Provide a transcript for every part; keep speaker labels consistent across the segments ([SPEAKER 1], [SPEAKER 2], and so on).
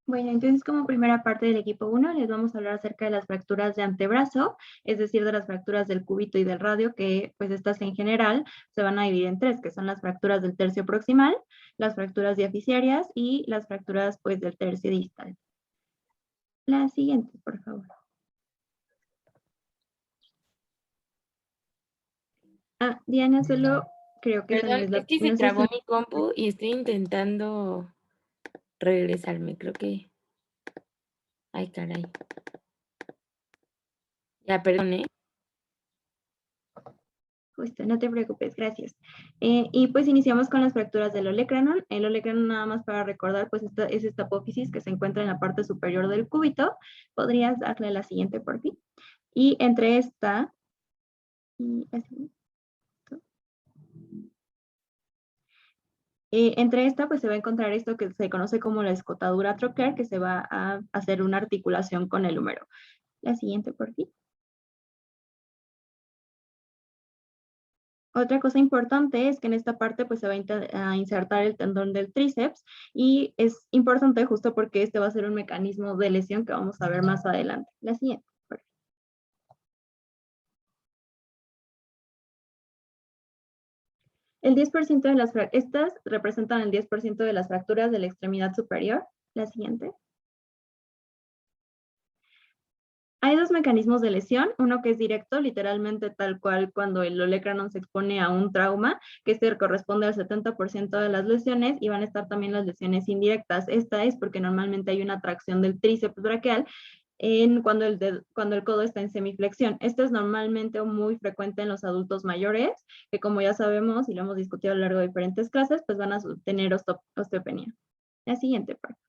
[SPEAKER 1] Bueno, entonces como primera parte del equipo 1 les vamos a hablar acerca de las fracturas de antebrazo, es decir, de las fracturas del cúbito y del radio, que pues estas en general se van a dividir en tres, que son las fracturas del tercio proximal, las fracturas diaficiarias y las fracturas pues del tercio distal. La siguiente, por favor. Diana, solo creo que esa no
[SPEAKER 2] Perdón,
[SPEAKER 1] es
[SPEAKER 2] es
[SPEAKER 1] la...
[SPEAKER 2] que se
[SPEAKER 1] No sé
[SPEAKER 2] trabó
[SPEAKER 1] si...
[SPEAKER 2] mi compu y estoy intentando regresarme, creo que... Ay, caray. Ya, perdón, ¿eh?
[SPEAKER 1] Justo, no te preocupes, gracias. Y pues iniciamos con las fracturas del olecranon. El olecranon, nada más para recordar, pues es esta apófisis que se encuentra en la parte superior del cúbito. Podrías darle la siguiente por fin. Y entre esta y así, entre esta, pues se va a encontrar esto que se conoce como la escotadura troquear, que se va a hacer una articulación con el húmero. La siguiente por fin. Otra cosa importante es que en esta parte pues se va a insertar el tendón del tríceps y es importante justo porque este va a ser un mecanismo de lesión que vamos a ver más adelante. La siguiente. El 10% de las estas representan el 10% de las fracturas de la extremidad superior. La siguiente. Hay dos mecanismos de lesión, uno que es directo, literalmente tal cual cuando el olecranon se expone a un trauma, que este corresponde al 70% de las lesiones, y van a estar también las lesiones indirectas. Esta es porque normalmente hay una tracción del tríceps braquial cuando el codo está en semiflexión. Esto es normalmente muy frecuente en los adultos mayores, que como ya sabemos y lo hemos discutido a lo largo de diferentes clases, pues van a tener osteopenia. La siguiente parte.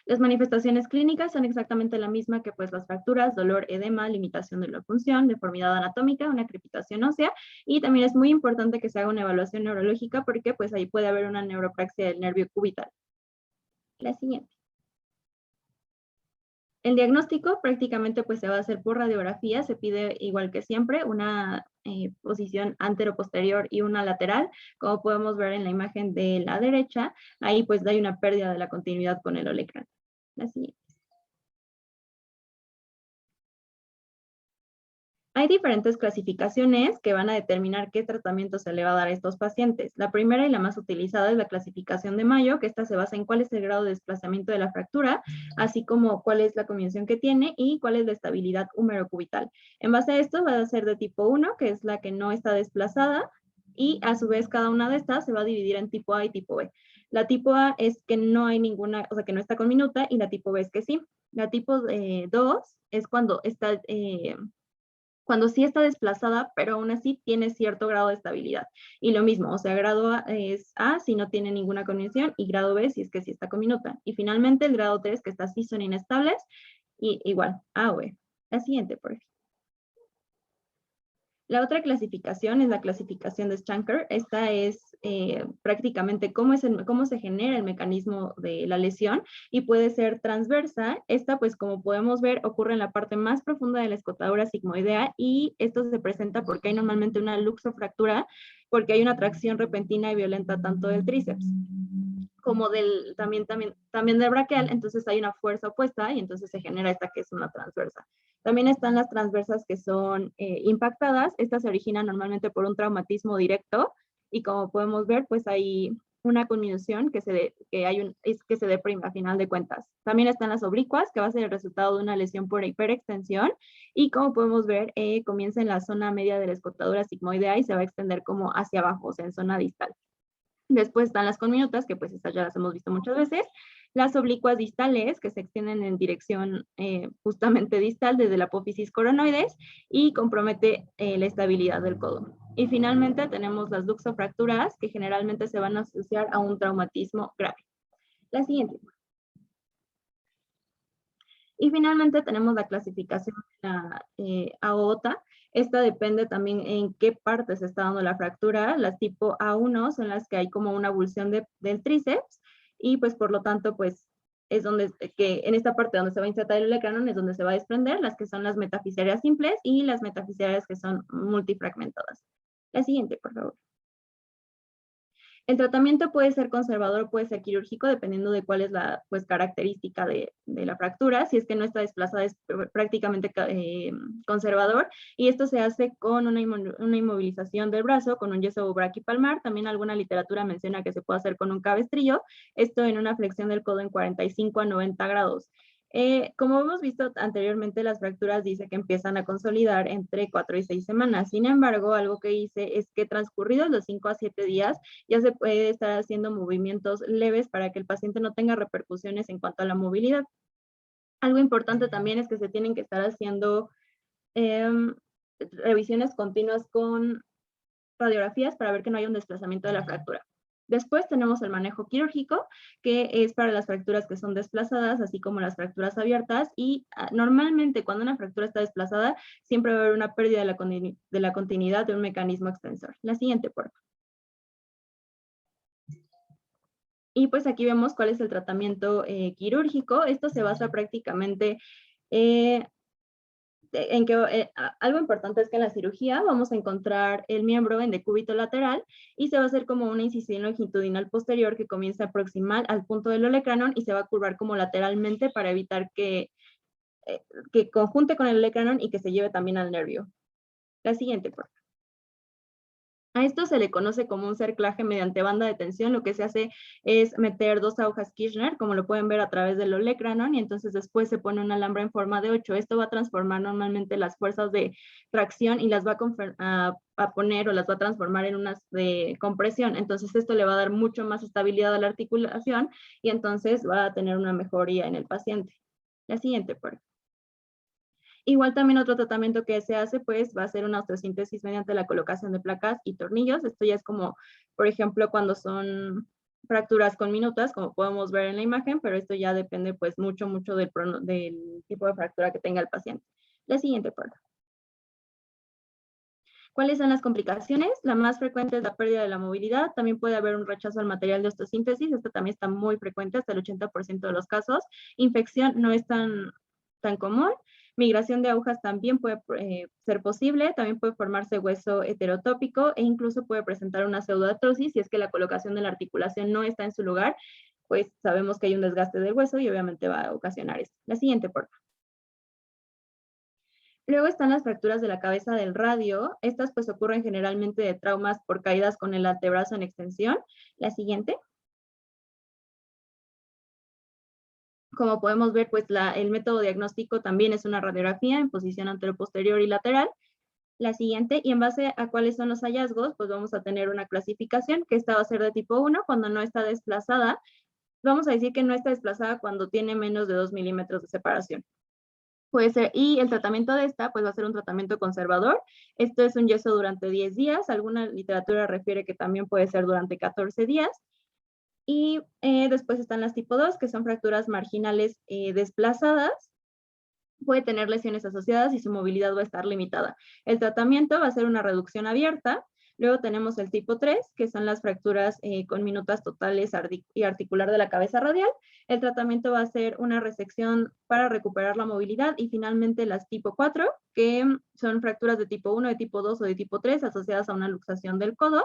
[SPEAKER 1] Las manifestaciones clínicas son exactamente la misma que pues las fracturas, dolor, edema, limitación de la función, deformidad anatómica, una crepitación ósea, y también es muy importante que se haga una evaluación neurológica porque pues ahí puede haber una neuropraxia del nervio cubital. La siguiente. El diagnóstico prácticamente pues se va a hacer por radiografía, se pide igual que siempre una posición antero-posterior y una lateral, como podemos ver en la imagen de la derecha, ahí pues hay una pérdida de la continuidad con el olecranon. La siguiente. Hay diferentes clasificaciones que van a determinar qué tratamiento se le va a dar a estos pacientes. La primera y la más utilizada es la clasificación de Mayo, que esta se basa en cuál es el grado de desplazamiento de la fractura, así como cuál es la convicción que tiene y cuál es la estabilidad húmero-cubital. En base a esto va a ser de tipo 1, que es la que no está desplazada, y a su vez cada una de estas se va a dividir en tipo A y tipo B. La tipo A es que no hay ninguna, o sea, que no está con minuta, y la tipo B es que sí. La tipo 2 es cuando sí está desplazada, pero aún así tiene cierto grado de estabilidad. Y lo mismo, o sea, grado A es A si no tiene ninguna condición y grado B si es que sí está con minuta. Y finalmente el grado 3 que está sí son inestables y igual, A o B. La siguiente, por ejemplo. La otra clasificación es la clasificación de Schanker. Esta es prácticamente cómo se genera el mecanismo de la lesión y puede ser transversa. Esta, pues como podemos ver, ocurre en la parte más profunda de la escotadura sigmoidea y esto se presenta porque hay normalmente una luxofractura, porque hay una tracción repentina y violenta tanto del tríceps como también del braquial, entonces hay una fuerza opuesta y entonces se genera esta que es una transversa. También están las transversas que son impactadas, estas se originan normalmente por un traumatismo directo y como podemos ver, pues hay una conminución que se deprime a final de cuentas. También están las oblicuas, que va a ser el resultado de una lesión por hiperextensión y como podemos ver, comienza en la zona media de la escotadura sigmoidea y se va a extender como hacia abajo, o sea, en zona distal. Después están las conminutas, que pues estas ya las hemos visto muchas veces. Las oblicuas distales, que se extienden en dirección justamente distal desde la apófisis coronoides y compromete la estabilidad del codo. Y finalmente tenemos las luxofracturas, que generalmente se van a asociar a un traumatismo grave. La siguiente. Y finalmente tenemos la clasificación de la aorta. Esta depende también en qué parte se está dando la fractura. Las tipo A1 son las que hay como una abulsión del tríceps y pues por lo tanto pues es donde, que en esta parte donde se va a insertar el olecranon es donde se va a desprender, las que son las metafisarias simples y las metafisarias que son multifragmentadas. La siguiente, por favor. El tratamiento puede ser conservador, puede ser quirúrgico, dependiendo de cuál es la pues, característica de la fractura. Si es que no está desplazada, es prácticamente conservador. Y esto se hace con una inmovilización del brazo, con un yeso braquipalmar. También alguna literatura menciona que se puede hacer con un cabestrillo. Esto en una flexión del codo en 45 a 90 grados. Como hemos visto anteriormente, las fracturas dice que empiezan a consolidar entre 4 y 6 semanas. Sin embargo, algo que hice es que transcurridos los 5 a 7 días, ya se puede estar haciendo movimientos leves para que el paciente no tenga repercusiones en cuanto a la movilidad. Algo importante también es que se tienen que estar haciendo revisiones continuas con radiografías para ver que no haya un desplazamiento de la fractura. Después tenemos el manejo quirúrgico, que es para las fracturas que son desplazadas, así como las fracturas abiertas. Y normalmente cuando una fractura está desplazada, siempre va a haber una pérdida de la continuidad de un mecanismo extensor. La siguiente, por favor. Y pues aquí vemos cuál es el tratamiento quirúrgico. Esto se basa prácticamente en que algo importante es que en la cirugía vamos a encontrar el miembro en decúbito lateral y se va a hacer como una incisión longitudinal posterior que comienza proximal al punto del olecranon y se va a curvar como lateralmente para evitar que conjunte con el olecranon y que se lleve también al nervio. La siguiente, por favor. A esto se le conoce como un cerclaje mediante banda de tensión. Lo que se hace es meter 2 agujas Kirchner, como lo pueden ver a través del olecranon, y entonces después se pone un alambre en forma de 8. Esto va a transformar normalmente las fuerzas de tracción y las va a poner o las va a transformar en unas de compresión. Entonces esto le va a dar mucho más estabilidad a la articulación y entonces va a tener una mejoría en el paciente. La siguiente, por favor. Igual también otro tratamiento que se hace, pues, va a ser una osteosíntesis mediante la colocación de placas y tornillos. Esto ya es como, por ejemplo, cuando son fracturas conminutas, como podemos ver en la imagen, pero esto ya depende, pues, mucho del tipo de fractura que tenga el paciente. La siguiente, por favor. ¿Cuáles son las complicaciones? La más frecuente es la pérdida de la movilidad. También puede haber un rechazo al material de osteosíntesis. Esto también está muy frecuente, hasta el 80% de los casos. Infección no es tan común. Migración de agujas también puede ser posible. También puede formarse hueso heterotópico e incluso puede presentar una pseudoartrosis si es que la colocación de la articulación no está en su lugar. Pues sabemos que hay un desgaste del hueso y obviamente va a ocasionar esto. La siguiente, por favor. Luego están las fracturas de la cabeza del radio. Estas pues ocurren generalmente de traumas por caídas con el antebrazo en extensión. La siguiente. Como podemos ver, pues el método diagnóstico también es una radiografía en posición anteroposterior y lateral. La siguiente, y en base a cuáles son los hallazgos, pues vamos a tener una clasificación, que esta va a ser de tipo 1 cuando no está desplazada. Vamos a decir que no está desplazada cuando tiene menos de 2 milímetros de separación. Puede ser, y el tratamiento de esta, pues va a ser un tratamiento conservador. Esto es un yeso durante 10 días. Alguna literatura refiere que también puede ser durante 14 días. Y después están las tipo 2, que son fracturas marginales desplazadas. Puede tener lesiones asociadas y su movilidad va a estar limitada. El tratamiento va a ser una reducción abierta. Luego tenemos el tipo 3, que son las fracturas con minutas totales y articular de la cabeza radial. El tratamiento va a ser una resección para recuperar la movilidad. Y finalmente las tipo 4, que son fracturas de tipo 1, de tipo 2 o de tipo 3 asociadas a una luxación del codo.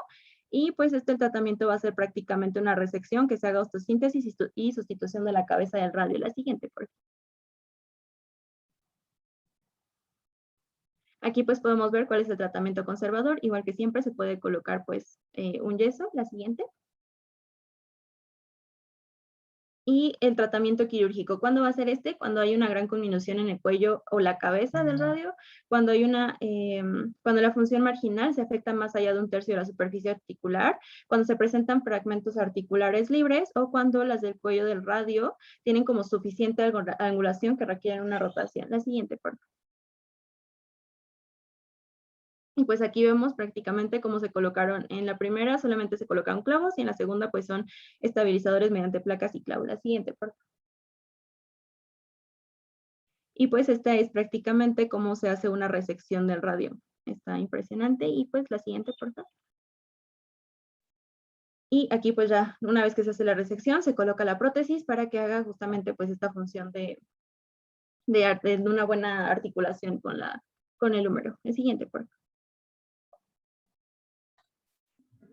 [SPEAKER 1] Y pues el tratamiento va a ser prácticamente una resección que se haga osteosíntesis y sustitución de la cabeza del radio. La siguiente, por favor. Aquí pues podemos ver cuál es el tratamiento conservador. Igual que siempre se puede colocar pues un yeso. La siguiente. Y el tratamiento quirúrgico. ¿Cuándo va a ser este? Cuando hay una gran conminución en el cuello o la cabeza del radio, cuando hay cuando la función marginal se afecta más allá de 1/3 de la superficie articular, cuando se presentan fragmentos articulares libres o cuando las del cuello del radio tienen como suficiente angulación que requieren una rotación. La siguiente, por favor. Y pues aquí vemos prácticamente cómo se colocaron. En la primera solamente se colocaron clavos y en la segunda pues son estabilizadores mediante placas y clavos. La siguiente, por favor. Y pues esta es prácticamente cómo se hace una resección del radio. Está impresionante. Y pues la siguiente, por favor. Y aquí pues ya una vez que se hace la resección se coloca la prótesis para que haga justamente pues esta función de una buena articulación con el húmero. El siguiente, por favor.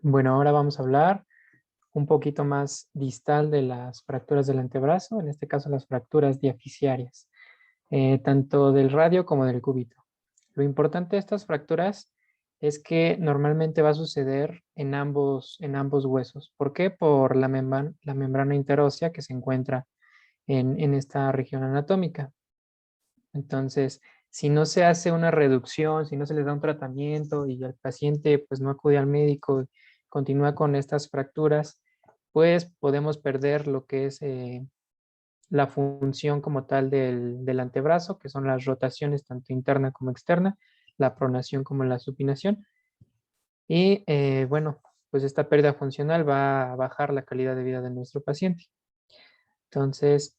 [SPEAKER 3] Bueno, ahora vamos a hablar un poquito más distal de las fracturas del antebrazo, en este caso las fracturas diaficiarias, tanto del radio como del cúbito. Lo importante de estas fracturas es que normalmente va a suceder en ambos huesos. ¿Por qué? Por la membrana interósea que se encuentra en esta región anatómica. Entonces, si no se hace una reducción, si no se le da un tratamiento y el paciente pues no acude al médico y continúa con estas fracturas, pues podemos perder lo que es la función como tal del antebrazo, que son las rotaciones tanto interna como externa, la pronación como la supinación. Y bueno, pues esta pérdida funcional va a bajar la calidad de vida de nuestro paciente. Entonces,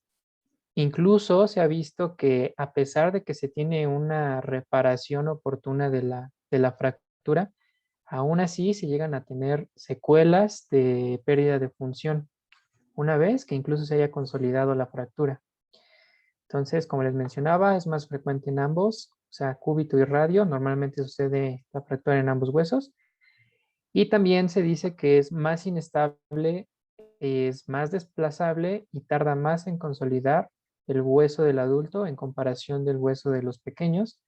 [SPEAKER 3] incluso se ha visto que a pesar de que se tiene una reparación oportuna de la fractura, aún así se llegan a tener secuelas de pérdida de función, una vez que incluso se haya consolidado la fractura. Entonces, como les mencionaba, es más frecuente en ambos, o sea, cúbito y radio, normalmente sucede la fractura en ambos huesos. Y también se dice que es más inestable, es más desplazable y tarda más en consolidar el hueso del adulto en comparación del hueso de los pequeños.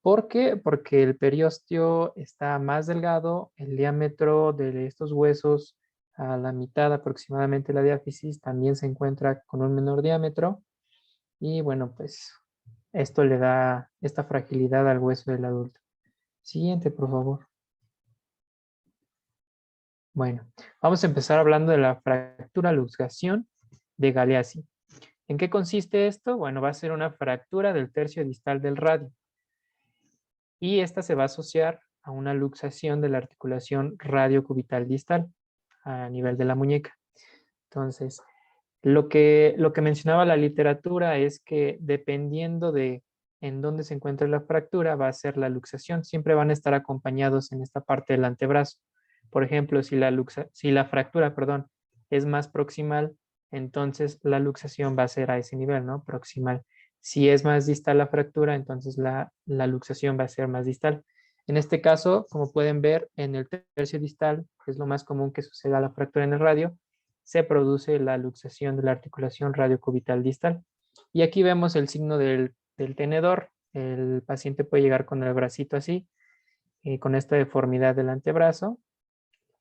[SPEAKER 3] ¿Por qué? Porque el periósteo está más delgado, el diámetro de estos huesos a la mitad aproximadamente de la diáfisis también se encuentra con un menor diámetro y bueno, pues esto le da esta fragilidad al hueso del adulto. Siguiente, por favor. Bueno, vamos a empezar hablando de la fractura luxación de Galeazzi. ¿En qué consiste esto? Bueno, va a ser una fractura del tercio distal del radio. Y esta se va a asociar a una luxación de la articulación radiocubital distal a nivel de la muñeca. Entonces, lo que mencionaba la literatura es que dependiendo de en dónde se encuentre la fractura, va a ser la luxación. Siempre van a estar acompañados en esta parte del antebrazo. Por ejemplo, si la fractura, perdón, es más proximal, entonces la luxación va a ser a ese nivel, ¿no? Proximal. Si es más distal la fractura, entonces la luxación va a ser más distal. En este caso, como pueden ver, en el tercio distal, que es lo más común que suceda la fractura en el radio, se produce la luxación de la articulación radiocubital distal. Y aquí vemos el signo del tenedor. El paciente puede llegar con el bracito así, con esta deformidad del antebrazo.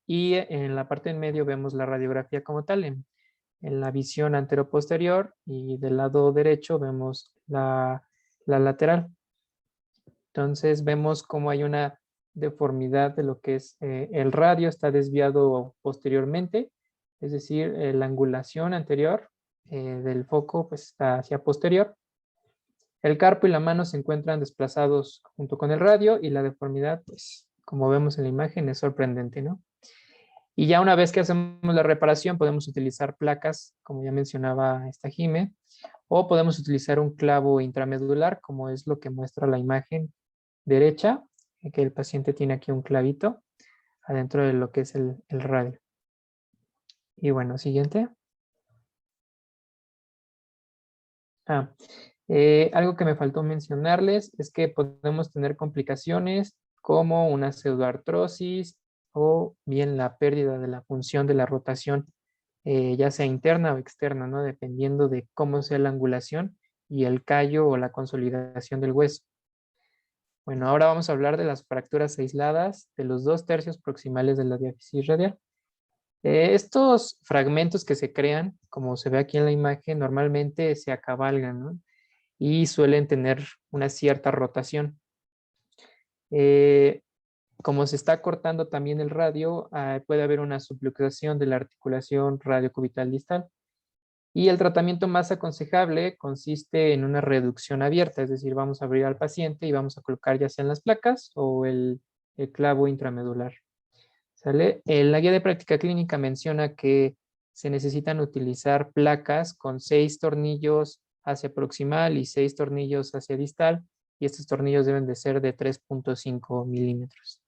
[SPEAKER 3] Y en la parte en medio vemos la radiografía como tal, en la visión anteroposterior, y del lado derecho vemos la lateral. Entonces vemos cómo hay una deformidad de lo que es el radio, está desviado posteriormente, es decir, la angulación anterior del foco pues, está hacia posterior. El carpo y la mano se encuentran desplazados junto con el radio y la deformidad, pues como vemos en la imagen, es sorprendente, ¿no? Y ya una vez que hacemos la reparación, podemos utilizar placas, como ya mencionaba esta Jime, o podemos utilizar un clavo intramedular, como es lo que muestra la imagen derecha, que el paciente tiene aquí un clavito adentro de lo que es el radio. Y bueno, siguiente. Algo que me faltó mencionarles es que podemos tener complicaciones como una pseudoartrosis o bien la pérdida de la función de la rotación, ya sea interna o externa, ¿no? Dependiendo de cómo sea la angulación y el callo o la consolidación del hueso. Bueno, ahora vamos a hablar de las fracturas aisladas de los 2/3 proximales de la diáfisis radial. Estos fragmentos que se crean, como se ve aquí en la imagen, normalmente se acabalgan, ¿no? Y suelen tener una cierta rotación. Como se está cortando también el radio, puede haber una subluxación de la articulación radiocubital distal. Y el tratamiento más aconsejable consiste en una reducción abierta, es decir, vamos a abrir al paciente y vamos a colocar ya sea en las placas o el clavo intramedular. ¿Sale? La guía de práctica clínica menciona que se necesitan utilizar placas con 6 tornillos hacia proximal y 6 tornillos hacia distal, y estos tornillos deben de ser de 3.5 milímetros.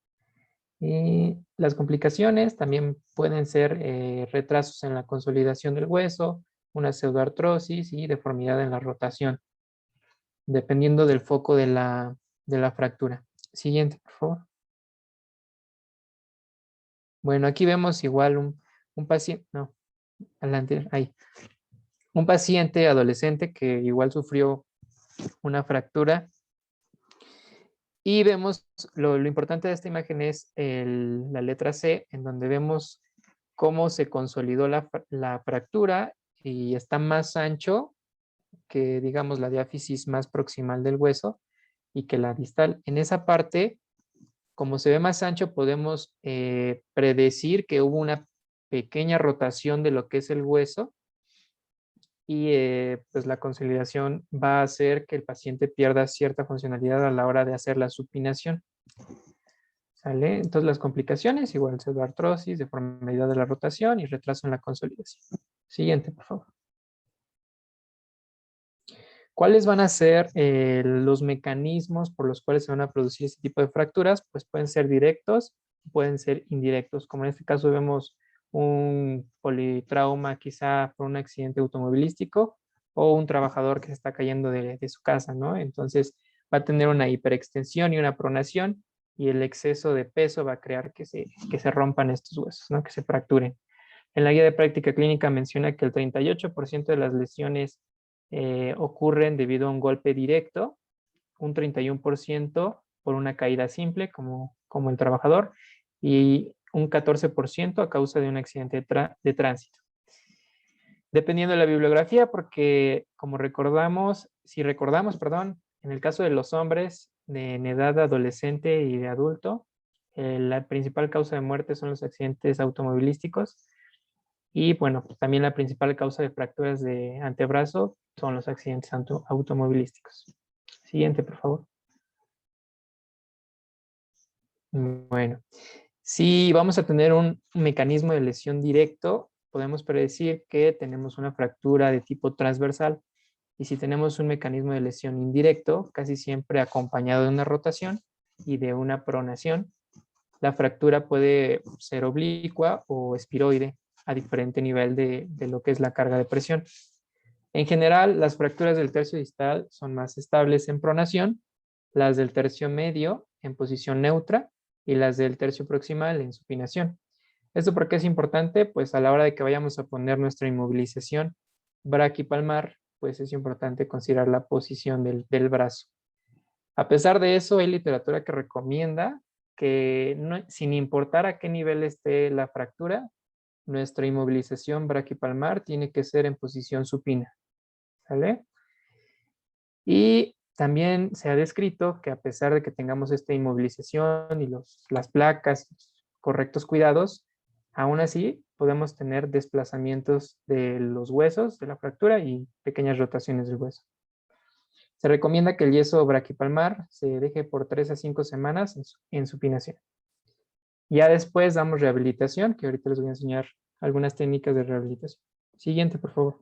[SPEAKER 3] Y las complicaciones también pueden ser retrasos en la consolidación del hueso, una pseudoartrosis y deformidad en la rotación, dependiendo del foco de la fractura. Siguiente, por favor. Bueno, aquí vemos igual un paciente, no, adelante, ahí. Un paciente adolescente que igual sufrió una fractura. Y vemos, lo importante de esta imagen es la letra C, en donde vemos cómo se consolidó la fractura y está más ancho que, digamos, la diáfisis más proximal del hueso y que la distal. En esa parte, como se ve más ancho, podemos predecir que hubo una pequeña rotación de lo que es el hueso y pues la consolidación va a hacer que el paciente pierda cierta funcionalidad a la hora de hacer la supinación. ¿Sale? Entonces las complicaciones, igual pseudoartrosis, deformidad de la rotación y retraso en la consolidación. Siguiente, por favor. ¿Cuáles van a ser los mecanismos por los cuales se van a producir este tipo de fracturas? Pues pueden ser directos, pueden ser indirectos. Como en este caso vemos un politrauma quizá por un accidente automovilístico o un trabajador que se está cayendo de su casa, ¿no? Entonces va a tener una hiperextensión y una pronación y el exceso de peso va a crear que se rompan estos huesos, ¿no? Que se fracturen. En la guía de práctica clínica menciona que el 38% de las lesiones ocurren debido a un golpe directo, un 31% por una caída simple, como el trabajador, y un 14% a causa de un accidente de tránsito. Dependiendo de la bibliografía, porque como recordamos, en el caso de los hombres en edad adolescente y de adulto, la principal causa de muerte son los accidentes automovilísticos. Y bueno, pues también la principal causa de fracturas de antebrazo son los accidentes automovilísticos. Siguiente, por favor. Bueno, si vamos a tener un mecanismo de lesión directo, podemos predecir que tenemos una fractura de tipo transversal. Y si tenemos un mecanismo de lesión indirecto, casi siempre acompañado de una rotación y de una pronación, la fractura puede ser oblicua o espiroide a diferente nivel de lo que es la carga de presión. En general, las fracturas del tercio distal son más estables en pronación, las del tercio medio en posición neutra y las del tercio proximal en supinación. ¿Esto por qué es importante? Pues a la hora de que vayamos a poner nuestra inmovilización braquipalmar, pues es importante considerar la posición del brazo. A pesar de eso, hay literatura que recomienda que sin importar a qué nivel esté la fractura, nuestra inmovilización braquipalmar tiene que ser en posición supina. ¿Sale? Y también se ha descrito que a pesar de que tengamos esta inmovilización y las placas, correctos cuidados, aún así podemos tener desplazamientos de los huesos de la fractura y pequeñas rotaciones del hueso. Se recomienda que el yeso braquipalmar se deje por 3 a 5 semanas en supinación. Ya después damos rehabilitación, que ahorita les voy a enseñar algunas técnicas de rehabilitación. Siguiente, por favor.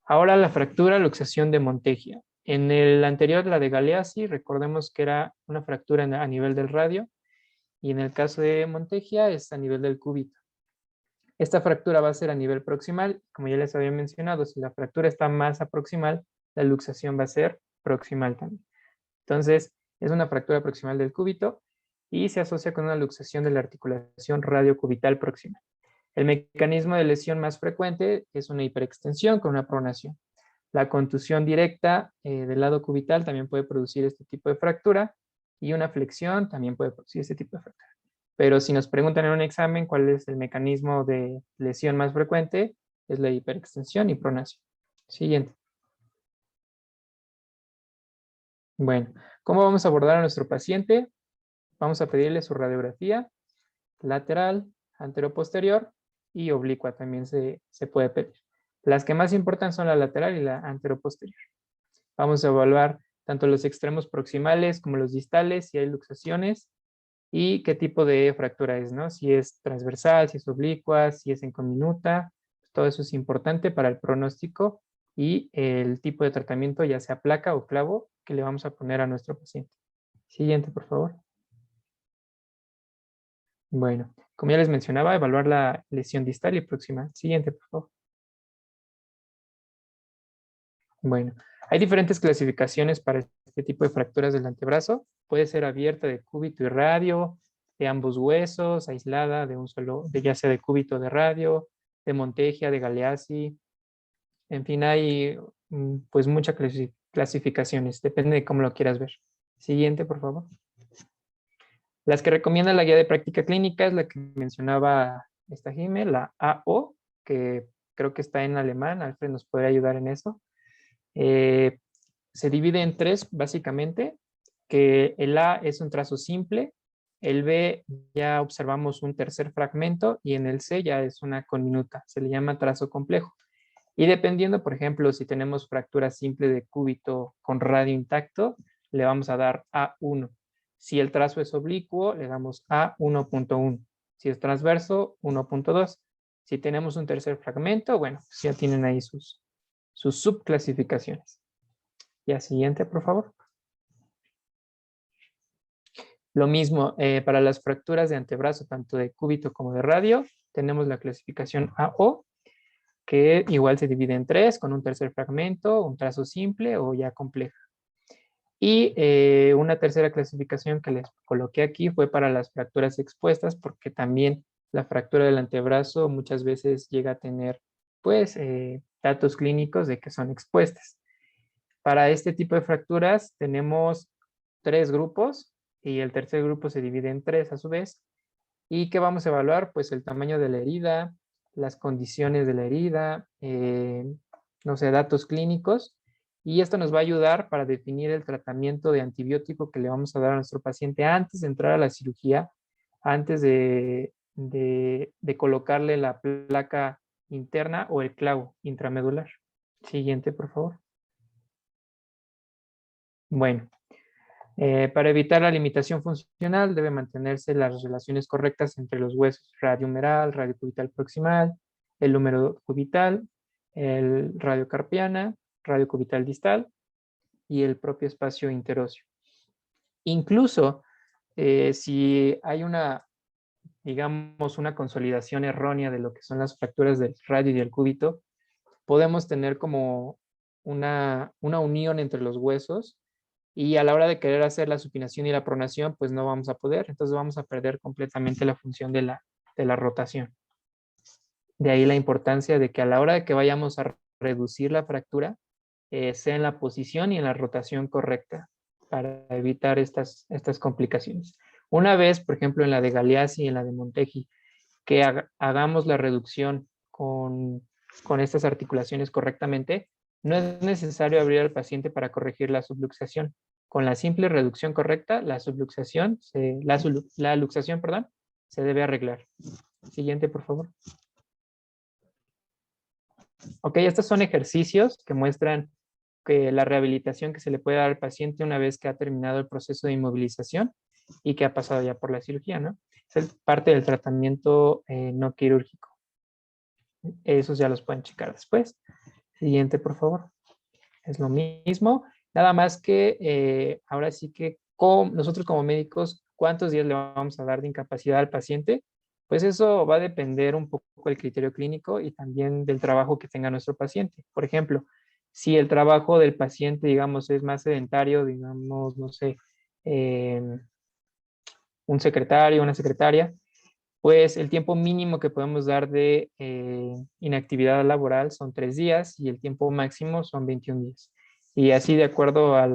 [SPEAKER 3] Ahora la fractura luxación de Monteggia. En el anterior, la de Galeazzi, recordemos que era una fractura a nivel del radio, y en el caso de Monteggia es a nivel del cúbito. Esta fractura va a ser a nivel proximal, como ya les había mencionado, si la fractura está más proximal, la luxación va a ser proximal también. Entonces, es una fractura proximal del cúbito y se asocia con una luxación de la articulación radiocubital proximal. El mecanismo de lesión más frecuente es una hiperextensión con una pronación. La contusión directa del lado cubital también puede producir este tipo de fractura y una flexión también puede producir este tipo de fractura. Pero si nos preguntan en un examen cuál es el mecanismo de lesión más frecuente, es la hiperextensión y pronación. Siguiente. Bueno, ¿cómo vamos a abordar a nuestro paciente? Vamos a pedirle su radiografía lateral, anteroposterior y oblicua también se puede pedir. Las que más importan son la lateral y la anteroposterior. Vamos a evaluar tanto los extremos proximales como los distales, si hay luxaciones y qué tipo de fractura es, ¿no? Si es transversal, si es oblicua, si es en conminuta. Todo eso es importante para el pronóstico y el tipo de tratamiento, ya sea placa o clavo, que le vamos a poner a nuestro paciente. Siguiente, por favor. Bueno, como ya les mencionaba, evaluar la lesión distal y proximal. Siguiente, por favor. Bueno, hay diferentes clasificaciones para este tipo de fracturas del antebrazo. Puede ser abierta de cúbito y radio, de ambos huesos, aislada, de un solo, de ya sea de cúbito de radio, de Montegia, de Galeazzi. En fin, hay pues muchas clasificaciones, depende de cómo lo quieras ver. Siguiente, por favor. Las que recomienda la guía de práctica clínica es la que mencionaba esta Jime, la AO, que creo que está en alemán. Alfred nos puede ayudar en eso. Se divide en tres, básicamente, que el A es un trazo simple, el B ya observamos un tercer fragmento y en el C ya es una conminuta, se le llama trazo complejo. Y dependiendo, por ejemplo, si tenemos fractura simple de cúbito con radio intacto, le vamos a dar A1. Si el trazo es oblicuo, le damos A1.1. Si es transverso, 1.2. Si tenemos un tercer fragmento, bueno, pues ya tienen ahí sus subclasificaciones. Ya, siguiente, por favor. Lo mismo, para las fracturas de antebrazo, tanto de cúbito como de radio, tenemos la clasificación AO, que igual se divide en tres, con un tercer fragmento, un trazo simple o ya compleja. Y una tercera clasificación que les coloqué aquí fue para las fracturas expuestas, porque también la fractura del antebrazo muchas veces llega a tener, pues, datos clínicos de que son expuestas. Para este tipo de fracturas tenemos tres grupos y el tercer grupo se divide en tres a su vez. ¿Y qué vamos a evaluar? Pues el tamaño de la herida, las condiciones de la herida, no sé, datos clínicos. Y esto nos va a ayudar para definir el tratamiento de antibiótico que le vamos a dar a nuestro paciente antes de entrar a la cirugía, antes de colocarle la placa interna o el clavo intramedular. Siguiente, por favor. Bueno, para evitar la limitación funcional debe mantenerse las relaciones correctas entre los huesos radiohumeral, radiocubital proximal, el húmero cubital, el radiocarpiana, radiocubital distal y el propio espacio interóseo. Incluso si hay una, digamos, una consolidación errónea de lo que son las fracturas del radio y del cúbito, podemos tener como una unión entre los huesos y a la hora de querer hacer la supinación y la pronación, pues no vamos a poder, entonces vamos a perder completamente la función de la rotación. De ahí la importancia de que a la hora de que vayamos a reducir la fractura, sea en la posición y en la rotación correcta para evitar estas complicaciones. Una vez, por ejemplo, en la de Galeazzi y en la de Monteji, que hagamos la reducción con estas articulaciones correctamente, no es necesario abrir al paciente para corregir la subluxación. Con la simple reducción correcta, la luxación, perdón, se debe arreglar. Siguiente, por favor. Ok, estos son ejercicios que muestran que la rehabilitación que se le puede dar al paciente una vez que ha terminado el proceso de inmovilización y que ha pasado ya por la cirugía, ¿no? Es parte del tratamiento no quirúrgico. Esos ya los pueden checar después. Siguiente, por favor. Es lo mismo. Nada más que ahora sí que nosotros como médicos, ¿cuántos días le vamos a dar de incapacidad al paciente? Pues eso va a depender un poco del criterio clínico y también del trabajo que tenga nuestro paciente. Por ejemplo, si el trabajo del paciente, digamos, es más sedentario, digamos, no sé, un secretario, una secretaria, pues el tiempo mínimo que podemos dar de inactividad laboral son 3 días y el tiempo máximo son 21 días. Y así de acuerdo a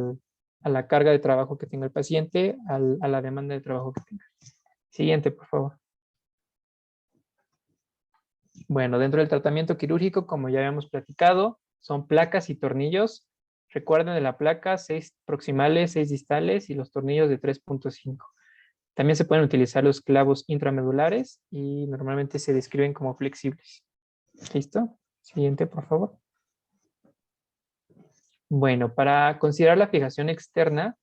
[SPEAKER 3] la carga de trabajo que tenga el paciente, a la demanda de trabajo que tenga. Siguiente, por favor. Bueno, dentro del tratamiento quirúrgico, como ya habíamos platicado, son placas y tornillos. Recuerden de la placa, 6 proximales, 6 distales y los tornillos de 3.5. También se pueden utilizar los clavos intramedulares y normalmente se describen como flexibles. ¿Listo? Siguiente, por favor. Bueno, para considerar la fijación externa,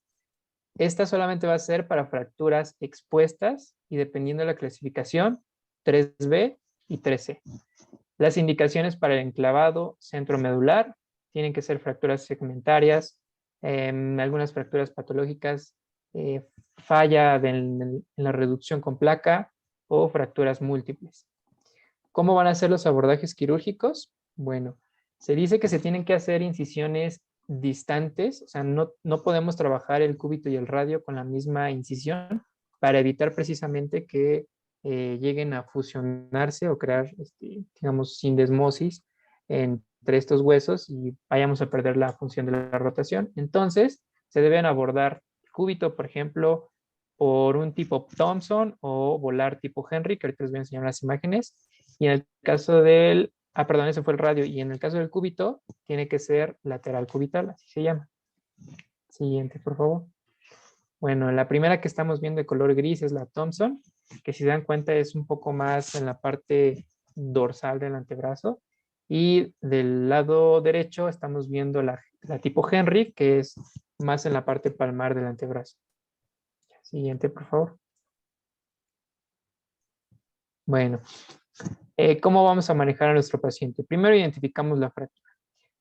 [SPEAKER 3] esta solamente va a ser para fracturas expuestas y dependiendo de la clasificación, 3B y 3C. Las indicaciones para el enclavado centromedular tienen que ser fracturas segmentarias, algunas fracturas patológicas, falla en la reducción con placa o fracturas múltiples. ¿Cómo van a ser los abordajes quirúrgicos? Bueno, se dice que se tienen que hacer incisiones distantes, o sea, no podemos trabajar el cúbito y el radio con la misma incisión, para evitar precisamente que lleguen a fusionarse o crear, digamos, sindesmosis entre estos huesos y vayamos a perder la función de la rotación. Entonces, se deben abordar el cúbito, por ejemplo, por un tipo Thomson o volar tipo Henry, que ahorita les voy a enseñar las imágenes. Y en el caso del, perdón, ese fue el radio. Y en el caso del cúbito, tiene que ser lateral cubital, así se llama. Siguiente, por favor. Bueno, la primera que estamos viendo de color gris es la Thomson, que si se dan cuenta es un poco más en la parte dorsal del antebrazo. Y del lado derecho estamos viendo la tipo Henry, que es más en la parte palmar del antebrazo. Siguiente, por favor. Bueno, ¿cómo vamos a manejar a nuestro paciente? Primero identificamos la fractura.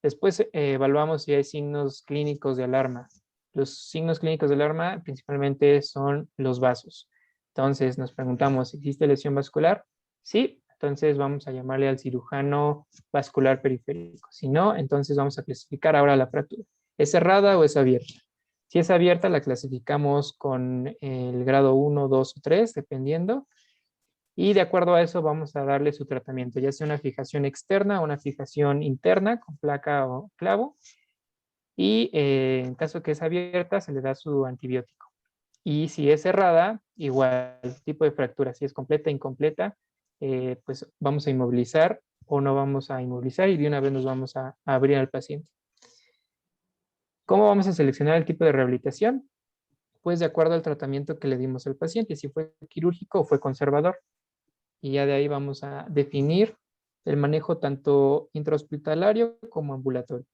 [SPEAKER 3] Después evaluamos si hay signos clínicos de alarma. Los signos clínicos de alarma principalmente son los vasos. Entonces nos preguntamos, ¿existe lesión vascular? Sí, entonces vamos a llamarle al cirujano vascular periférico. Si no, entonces vamos a clasificar ahora la fractura. ¿Es cerrada o es abierta? Si es abierta, la clasificamos con el grado 1, 2 o 3, dependiendo. Y de acuerdo a eso vamos a darle su tratamiento, ya sea una fijación externa o una fijación interna con placa o clavo. Y en caso que es abierta, se le da su antibiótico. Y si es cerrada, igual, tipo de fractura. Si es completa, incompleta, pues vamos a inmovilizar o no vamos a inmovilizar y de una vez nos vamos a abrir al paciente. ¿Cómo vamos a seleccionar el tipo de rehabilitación? Pues de acuerdo al tratamiento que le dimos al paciente, si fue quirúrgico o fue conservador. Y ya de ahí vamos a definir el manejo tanto intrahospitalario como ambulatorio.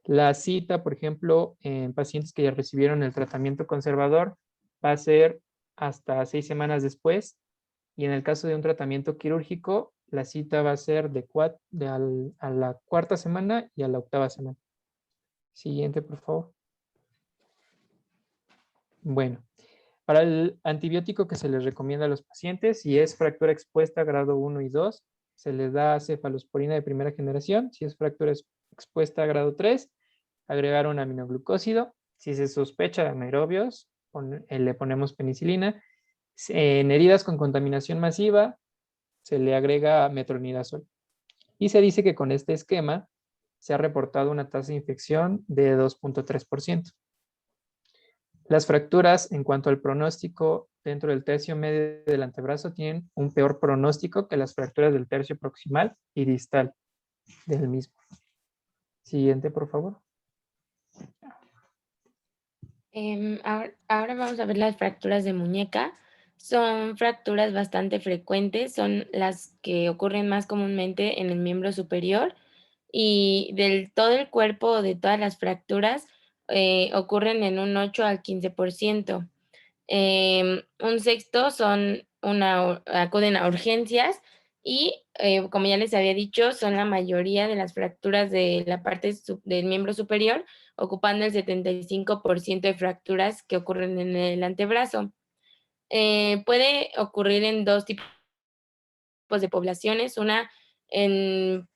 [SPEAKER 3] La cita, por ejemplo, en pacientes que ya recibieron el tratamiento conservador va a ser hasta 6 semanas después y en el caso de un tratamiento quirúrgico, la cita va a ser a la 4ª semana y a la 8ª semana. Siguiente, por favor. Bueno, para el antibiótico que se les recomienda a los pacientes, si es fractura expuesta grado 1 y 2, se les da cefalosporina de primera generación. Si es fractura expuesta grado 3, agregar un aminoglucósido. Si se sospecha de anaerobios, le ponemos penicilina. En heridas con contaminación masiva, se le agrega metronidazol. Y se dice que con este esquema se ha reportado una tasa de infección de 2.3%. Las fracturas, en cuanto al pronóstico dentro del tercio medio del antebrazo, tienen un peor pronóstico que las fracturas del tercio proximal y distal del mismo. Siguiente, por favor.
[SPEAKER 2] Ahora vamos a ver las fracturas de muñeca. Son fracturas bastante frecuentes, son las que ocurren más comúnmente en el miembro superior y del todo el cuerpo de todas las fracturas ocurren en un 8 al 15%. Un sexto acuden a urgencias y, como ya les había dicho, son la mayoría de las fracturas de la parte del miembro superior, ocupando el 75% de fracturas que ocurren en el antebrazo. Puede ocurrir en dos tipos de poblaciones, una en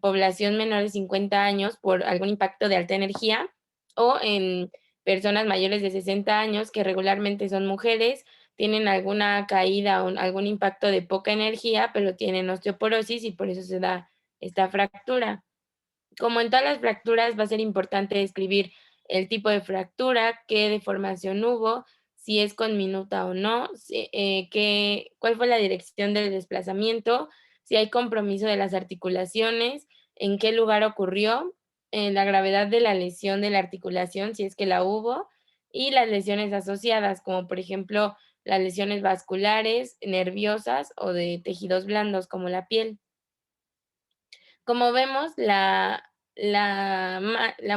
[SPEAKER 2] población menor de 50 años por algún impacto de alta energía o en personas mayores de 60 años que regularmente son mujeres, tienen alguna caída o algún impacto de poca energía, pero tienen osteoporosis y por eso se da esta fractura. Como en todas las fracturas, va a ser importante describir el tipo de fractura, qué deformación hubo, si es con minuta o no, cuál fue la dirección del desplazamiento, si hay compromiso de las articulaciones, en qué lugar ocurrió, la gravedad de la lesión de la articulación, si es que la hubo, y las lesiones asociadas, como por ejemplo las lesiones vasculares, nerviosas o de tejidos blandos como la piel. Como vemos, la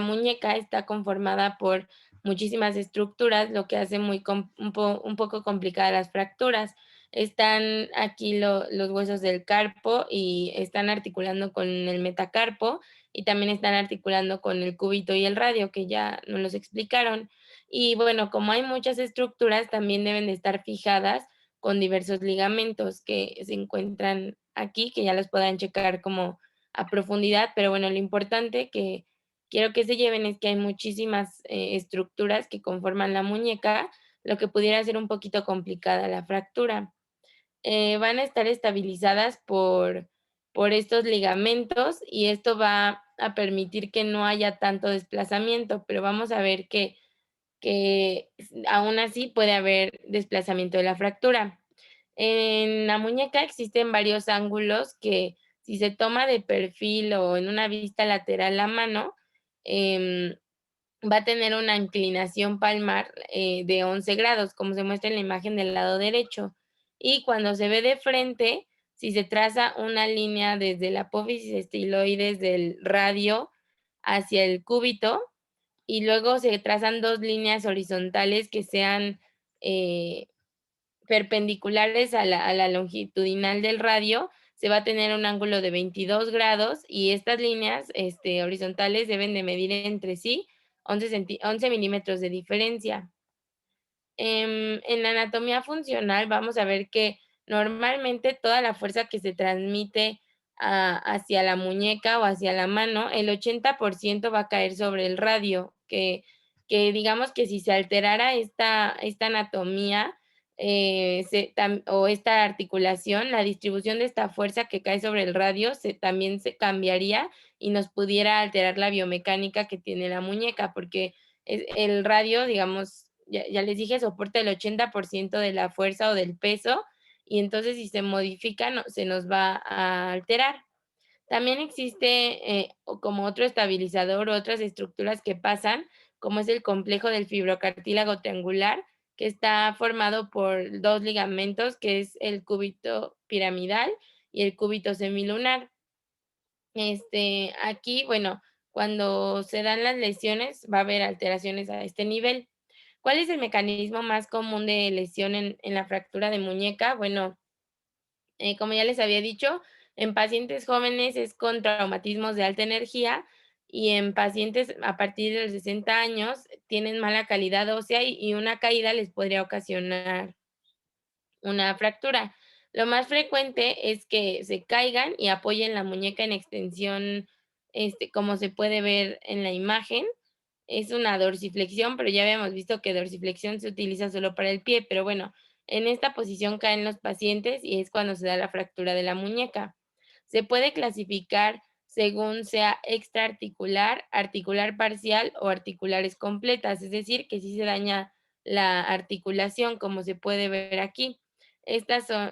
[SPEAKER 2] muñeca está conformada por muchísimas estructuras, lo que hace un poco complicadas las fracturas. Están aquí los huesos del carpo y están articulando con el metacarpo y también están articulando con el cúbito y el radio, que ya nos los explicaron. Y bueno, como hay muchas estructuras, también deben de estar fijadas con diversos ligamentos que se encuentran aquí, que ya los puedan checar como a profundidad, pero bueno, lo importante que quiero que se lleven es que hay muchísimas estructuras que conforman la muñeca, lo que pudiera ser un poquito complicada la fractura. Van a estar estabilizadas por estos ligamentos y esto va a permitir que no haya tanto desplazamiento, pero vamos a ver que aún así puede haber desplazamiento de la fractura. En la muñeca existen varios ángulos que si se toma de perfil o en una vista lateral la mano, em, va a tener una inclinación palmar de 11 grados, como se muestra en la imagen del lado derecho. Y cuando se ve de frente, si se traza una línea desde la apófisis estiloides del radio hacia el cúbito, y luego se trazan 2 líneas horizontales que sean eh, perpendiculares a la longitudinal del radio, se va a tener un ángulo de 22 grados y estas líneas horizontales deben de medir entre sí 11 milímetros de diferencia. En la anatomía funcional vamos a ver que normalmente toda la fuerza que se transmite hacia la muñeca o hacia la mano, el 80% va a caer sobre el radio, que digamos que si se alterara esta anatomía o esta articulación, la distribución de esta fuerza que cae sobre el radio también se cambiaría y nos pudiera alterar la biomecánica que tiene la muñeca, porque el radio, digamos, ya les dije, soporta el 80% de la fuerza o del peso, y entonces si se modifica, se nos va a alterar. También existe como otro estabilizador, otras estructuras que pasan, como es el complejo del fibrocartílago triangular, que está formado por 2 ligamentos, que es el cúbito piramidal y el cúbito semilunar. Aquí, bueno, cuando se dan las lesiones, va a haber alteraciones a este nivel. ¿Cuál es el mecanismo más común de lesión en la fractura de muñeca? Bueno, como ya les había dicho, en pacientes jóvenes es con traumatismos de alta energía y en pacientes a partir de los 60 años tienen mala calidad ósea y una caída les podría ocasionar una fractura. Lo más frecuente es que se caigan y apoyen la muñeca en extensión, como se puede ver en la imagen. Es una dorsiflexión, pero ya habíamos visto que dorsiflexión se utiliza solo para el pie, pero bueno, en esta posición caen los pacientes y es cuando se da la fractura de la muñeca. Se puede clasificar según sea extraarticular, articular parcial o articulares completas, es decir, que si se daña la articulación, como se puede ver aquí.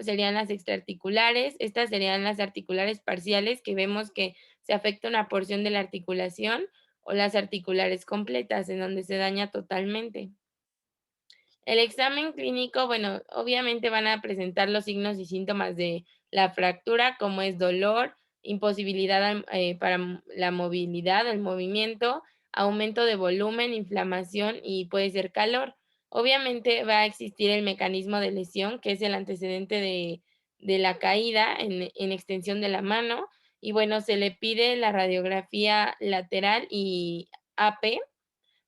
[SPEAKER 2] Serían las extraarticulares, estas serían las articulares parciales, que vemos que se afecta una porción de la articulación, o las articulares completas, en donde se daña totalmente. El examen clínico, bueno, obviamente van a presentar los signos y síntomas de la fractura, como es dolor, imposibilidad para la movilidad, el movimiento, aumento de volumen, inflamación y puede ser calor. Obviamente va a existir el mecanismo de lesión, que es el antecedente de la caída en extensión de la mano. Y bueno, se le pide la radiografía lateral y AP.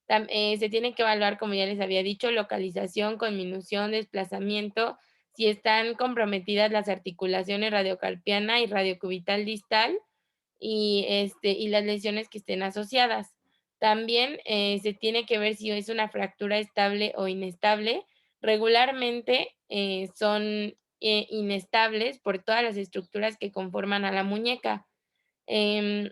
[SPEAKER 2] Se tiene que evaluar, como ya les había dicho, localización, conminución, desplazamiento, si están comprometidas las articulaciones radiocarpiana y radiocubital distal y las lesiones que estén asociadas. También se tiene que ver si es una fractura estable o inestable. Regularmente son inestables por todas las estructuras que conforman a la muñeca. Em,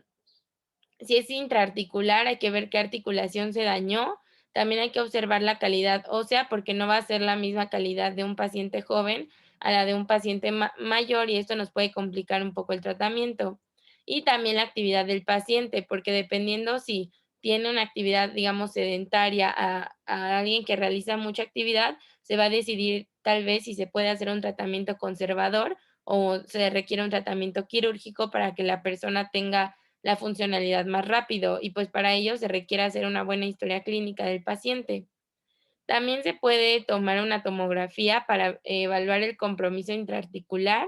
[SPEAKER 2] si es intraarticular, hay que ver qué articulación se dañó. También hay que observar la calidad ósea, porque no va a ser la misma calidad de un paciente joven a la de un paciente mayor, y esto nos puede complicar un poco el tratamiento. Y también la actividad del paciente, porque dependiendo si tiene una actividad, digamos, sedentaria a alguien que realiza mucha actividad, se va a decidir tal vez si se puede hacer un tratamiento conservador o se requiere un tratamiento quirúrgico para que la persona tenga la funcionalidad más rápido, y pues para ello se requiere hacer una buena historia clínica del paciente. También se puede tomar una tomografía para evaluar el compromiso intraarticular,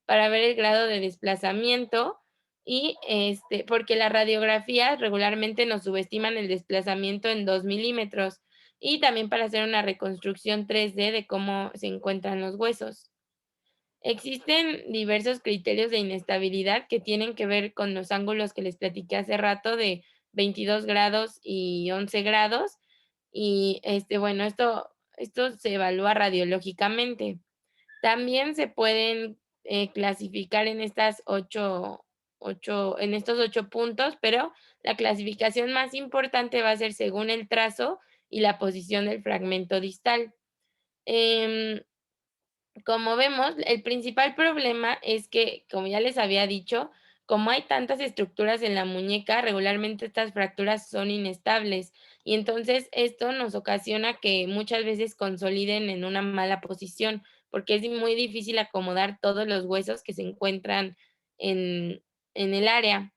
[SPEAKER 2] para ver el grado de desplazamiento y porque las radiografías regularmente nos subestiman el desplazamiento en 2 milímetros, y también para hacer una reconstrucción 3D de cómo se encuentran los huesos. Existen diversos criterios de inestabilidad que tienen que ver con los ángulos que les platiqué hace rato de 22 grados y 11 grados. Y bueno, esto esto se evalúa radiológicamente. También se pueden clasificar en estos 8 puntos, pero la clasificación más importante va a ser según el trazo y la posición del fragmento distal. Em, Como vemos, el principal problema es que, como ya les había dicho, como hay tantas estructuras en la muñeca, regularmente estas fracturas son inestables y entonces esto nos ocasiona que muchas veces consoliden en una mala posición, porque es muy difícil acomodar todos los huesos que se encuentran en, en el área.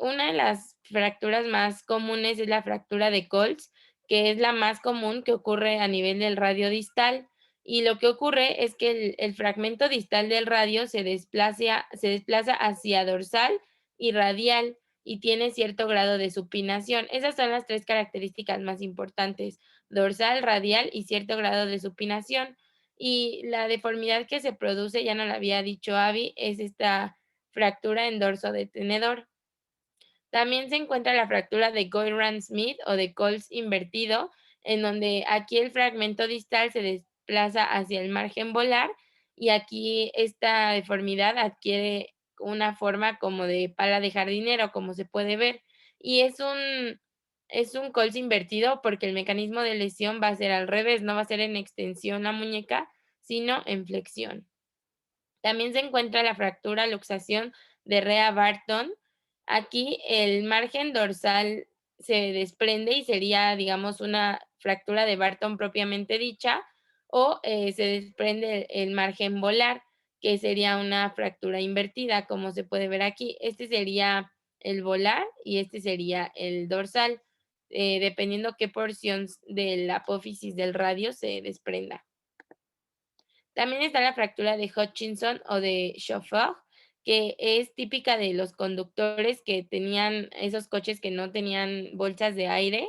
[SPEAKER 2] Una de las fracturas más comunes es la fractura de Colts, que es la más común que ocurre a nivel del radio distal. Y lo que ocurre es que el fragmento distal del radio se desplaza hacia dorsal y radial y tiene cierto grado de supinación. Esas son las 3 características más importantes: dorsal, radial y cierto grado de supinación. Y la deformidad que se produce, ya nos lo había dicho Abby, es esta fractura en dorso de tenedor. También se encuentra la fractura de Goyrand-Smith o de Coles invertido, en donde aquí el fragmento distal se desplaza hacia el margen volar y aquí esta deformidad adquiere una forma como de pala de jardinero, como se puede ver. Y es un Coles invertido porque el mecanismo de lesión va a ser al revés, no va a ser en extensión la muñeca, sino en flexión. También se encuentra la fractura luxación de Rea Barton. Aquí el margen dorsal se desprende y sería, digamos, una fractura de Barton propiamente dicha, o se desprende el margen volar, que sería una fractura invertida, como se puede ver aquí. Este sería el volar y este sería el dorsal, dependiendo qué porción de la apófisis del radio se desprenda. También está la fractura de Hutchinson o de Chauffeur, que es típica de los conductores que tenían esos coches que no tenían bolsas de aire,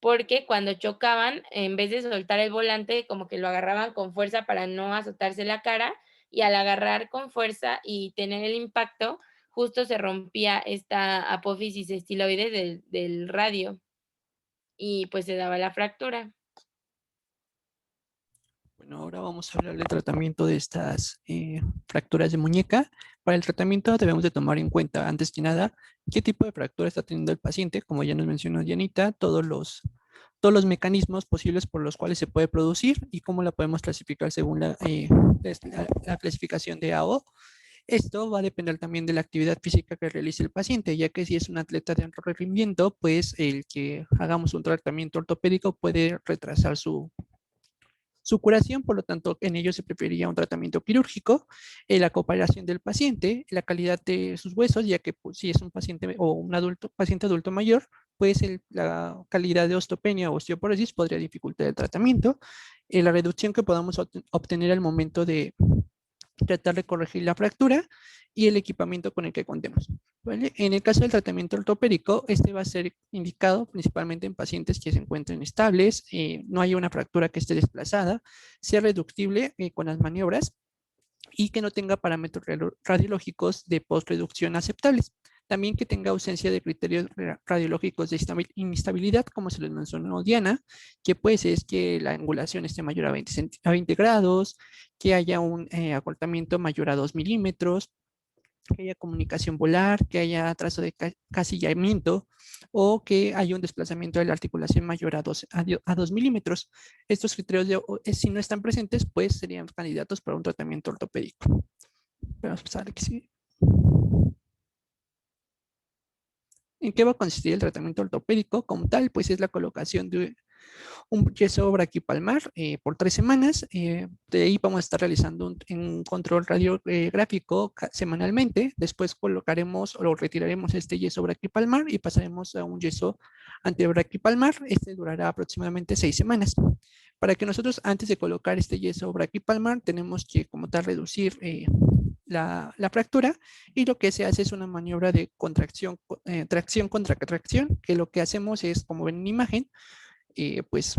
[SPEAKER 2] porque cuando chocaban, en vez de soltar el volante, como que lo agarraban con fuerza para no azotarse la cara, y al agarrar con fuerza y tener el impacto, justo se rompía esta apófisis estiloide del radio y pues se daba la fractura.
[SPEAKER 4] Bueno, ahora vamos a hablar del tratamiento de estas fracturas de muñeca. Para el tratamiento debemos de tomar en cuenta, antes que nada, qué tipo de fractura está teniendo el paciente. Como ya nos mencionó Dianita, todos los mecanismos posibles por los cuales se puede producir y cómo la podemos clasificar según la clasificación de AO. Esto va a depender también de la actividad física que realice el paciente, ya que si es un atleta de alto rendimiento, pues el que hagamos un tratamiento ortopédico puede retrasar su curación. Por lo tanto, en ello se preferiría un tratamiento quirúrgico, la cooperación del paciente, la calidad de sus huesos, ya que pues, si es un paciente o un paciente adulto mayor, pues la calidad de osteopenia o osteoporosis podría dificultar el tratamiento, la reducción que podamos obtener al momento de tratar de corregir la fractura y el equipamiento con el que contemos. ¿Vale? En el caso del tratamiento ortopédico, este va a ser indicado principalmente en pacientes que se encuentren estables, no haya una fractura que esté desplazada, sea reductible con las maniobras y que no tenga parámetros radiológicos de postreducción aceptables. También que tenga ausencia de criterios radiológicos de inestabilidad, como se les mencionó Diana, que pues es que la angulación esté mayor a 20 grados, que haya un acortamiento mayor a 2 milímetros, que haya comunicación volar, que haya trazo de casillamiento o que haya un desplazamiento de la articulación mayor a 2 milímetros. Estos criterios, si no están presentes, pues serían candidatos para un tratamiento ortopédico. Vamos a pasar aquí, sí. ¿En qué va a consistir el tratamiento ortopédico? Como tal, pues es la colocación de un yeso braquipalmar por 3 semanas. De ahí vamos a estar realizando un control radiográfico semanalmente. Después colocaremos o retiraremos este yeso braquipalmar y pasaremos a un yeso antebraquipalmar. Este durará aproximadamente 6 semanas. Para que nosotros, antes de colocar este yeso braquipalmar, tenemos que como tal reducir la fractura, y lo que se hace es una maniobra de contracción, tracción contra tracción, que lo que hacemos es, como ven en imagen, pues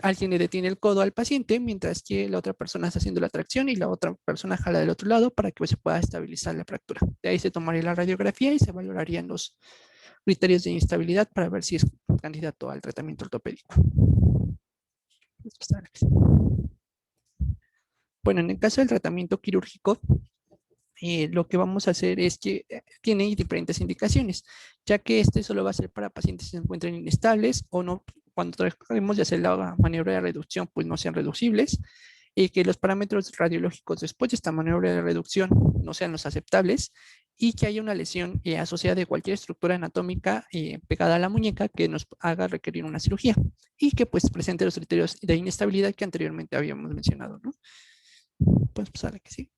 [SPEAKER 4] alguien le detiene el codo al paciente mientras que la otra persona está haciendo la tracción y la otra persona jala del otro lado para que se pueda estabilizar la fractura. De ahí se tomaría la radiografía y se valorarían los criterios de inestabilidad para ver si es candidato al tratamiento ortopédico. Bueno, en el caso del tratamiento quirúrgico, lo que vamos a hacer es que tiene diferentes indicaciones, ya que este solo va a ser para pacientes que se encuentren inestables o no, cuando tratemos de hacer la maniobra de reducción, pues no sean reducibles, y que los parámetros radiológicos después de esta maniobra de reducción no sean los aceptables, y que haya una lesión asociada de cualquier estructura anatómica pegada a la muñeca que nos haga requerir una cirugía, y que pues presente los criterios de inestabilidad que anteriormente habíamos mencionado, ¿no? Puedes pasar a que sí.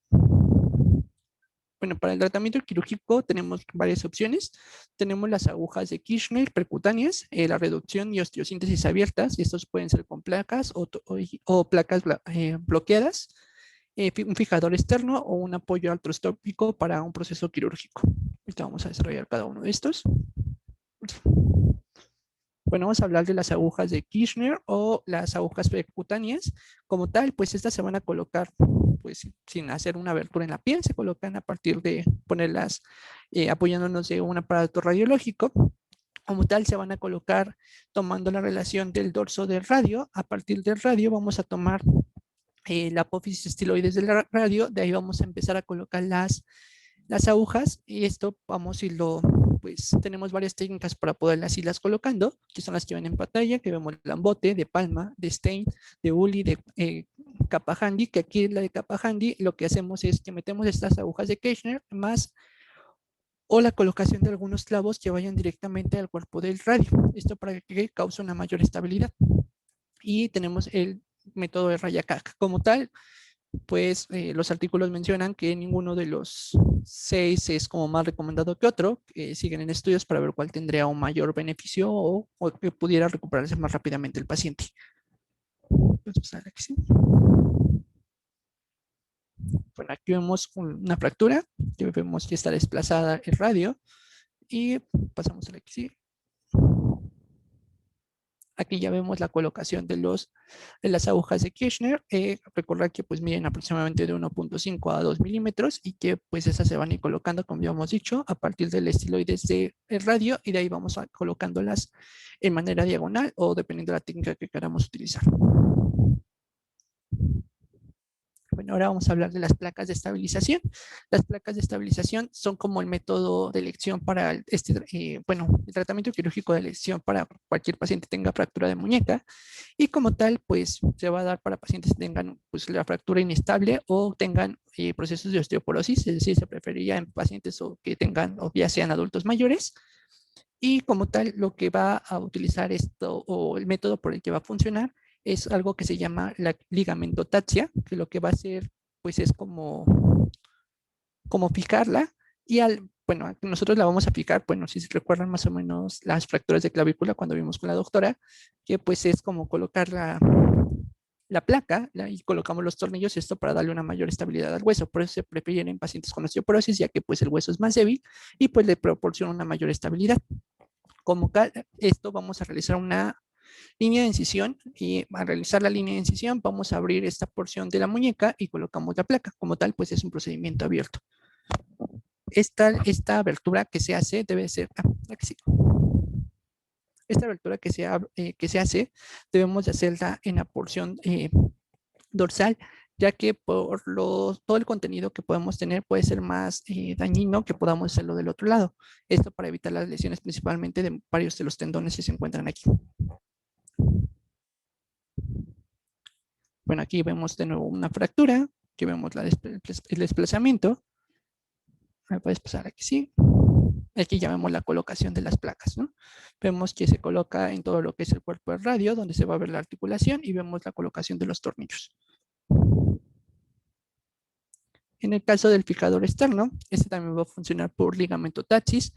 [SPEAKER 4] Bueno, para el tratamiento quirúrgico tenemos varias opciones. Tenemos las agujas de Kirchner percutáneas, la reducción y osteosíntesis abiertas, y estos pueden ser con placas o placas bloqueadas, un fijador externo o un apoyo artroscópico para un proceso quirúrgico. Ahorita vamos a desarrollar cada uno de estos. Bueno, vamos a hablar de las agujas de Kirchner o las agujas percutáneas. Como tal, pues estas se van a colocar pues sin hacer una abertura en la piel, se colocan a partir de ponerlas apoyándonos de un aparato radiológico. Como tal, se van a colocar tomando la relación del dorso del radio. A partir del radio vamos a tomar la apófisis estiloides del radio, de ahí vamos a empezar a colocar las agujas, y esto vamos a irlo, pues tenemos varias técnicas para poderlas irlas colocando, que son las que ven en pantalla, que vemos Lambote, de Palma, de Stein, de Uli, de capa handy, que aquí la de capa handy, lo que hacemos es que metemos estas agujas de Kirchner más o la colocación de algunos clavos que vayan directamente al cuerpo del radio, esto para que cause una mayor estabilidad. Y tenemos el método de Raya-Caj. Como tal, pues los artículos mencionan que ninguno de los 6 es como más recomendado que otro, siguen en estudios para ver cuál tendría un mayor beneficio o que pudiera recuperarse más rápidamente el paciente. Bueno, aquí vemos una fractura, que vemos que está desplazada el radio, y pasamos a la que sigue. Aquí ya vemos la colocación de las agujas de Kirchner. Recordar que pues miden aproximadamente de 1.5 a 2 milímetros, y que pues esas se van a ir colocando, como ya hemos dicho, a partir del estiloides del radio, y de ahí vamos colocándolas en manera diagonal o dependiendo de la técnica que queramos utilizar. Bueno, ahora vamos a hablar de las placas de estabilización. Las placas de estabilización son como el método de elección para el tratamiento quirúrgico de elección para cualquier paciente que tenga fractura de muñeca, y como tal, pues se va a dar para pacientes que tengan pues, la fractura inestable o tengan procesos de osteoporosis, es decir, se preferiría en pacientes que tengan o ya sean adultos mayores. Y como tal, lo que va a utilizar esto o el método por el que va a funcionar es algo que se llama la ligamentotaxia, que lo que va a hacer pues es como fijarla, y bueno, nosotros la vamos a fijar, bueno, si se recuerdan más o menos las fracturas de clavícula cuando vimos con la doctora, que pues es como colocar la placa y colocamos los tornillos, esto para darle una mayor estabilidad al hueso. Por eso se prefieren en pacientes con osteoporosis, ya que pues el hueso es más débil y pues le proporciona una mayor estabilidad. Como esto vamos a realizar una línea de incisión, y al realizar la línea de incisión vamos a abrir esta porción de la muñeca y colocamos la placa. Como tal, pues es un procedimiento abierto. Esta abertura que se hace debe ser, aquí sí. Esta abertura que se hace debemos de hacerla en la porción dorsal, ya que por todo el contenido que podemos tener puede ser más dañino que podamos hacerlo del otro lado. Esto para evitar las lesiones principalmente de varios de los tendones que se encuentran aquí. Bueno, aquí vemos de nuevo una fractura, aquí vemos el desplazamiento. Puedes pasar aquí, sí. Aquí ya vemos la colocación de las placas, ¿no? Vemos que se coloca en todo lo que es el cuerpo del radio, donde se va a ver la articulación, y vemos la colocación de los tornillos. En el caso del fijador externo, este también va a funcionar por ligamentotaxis,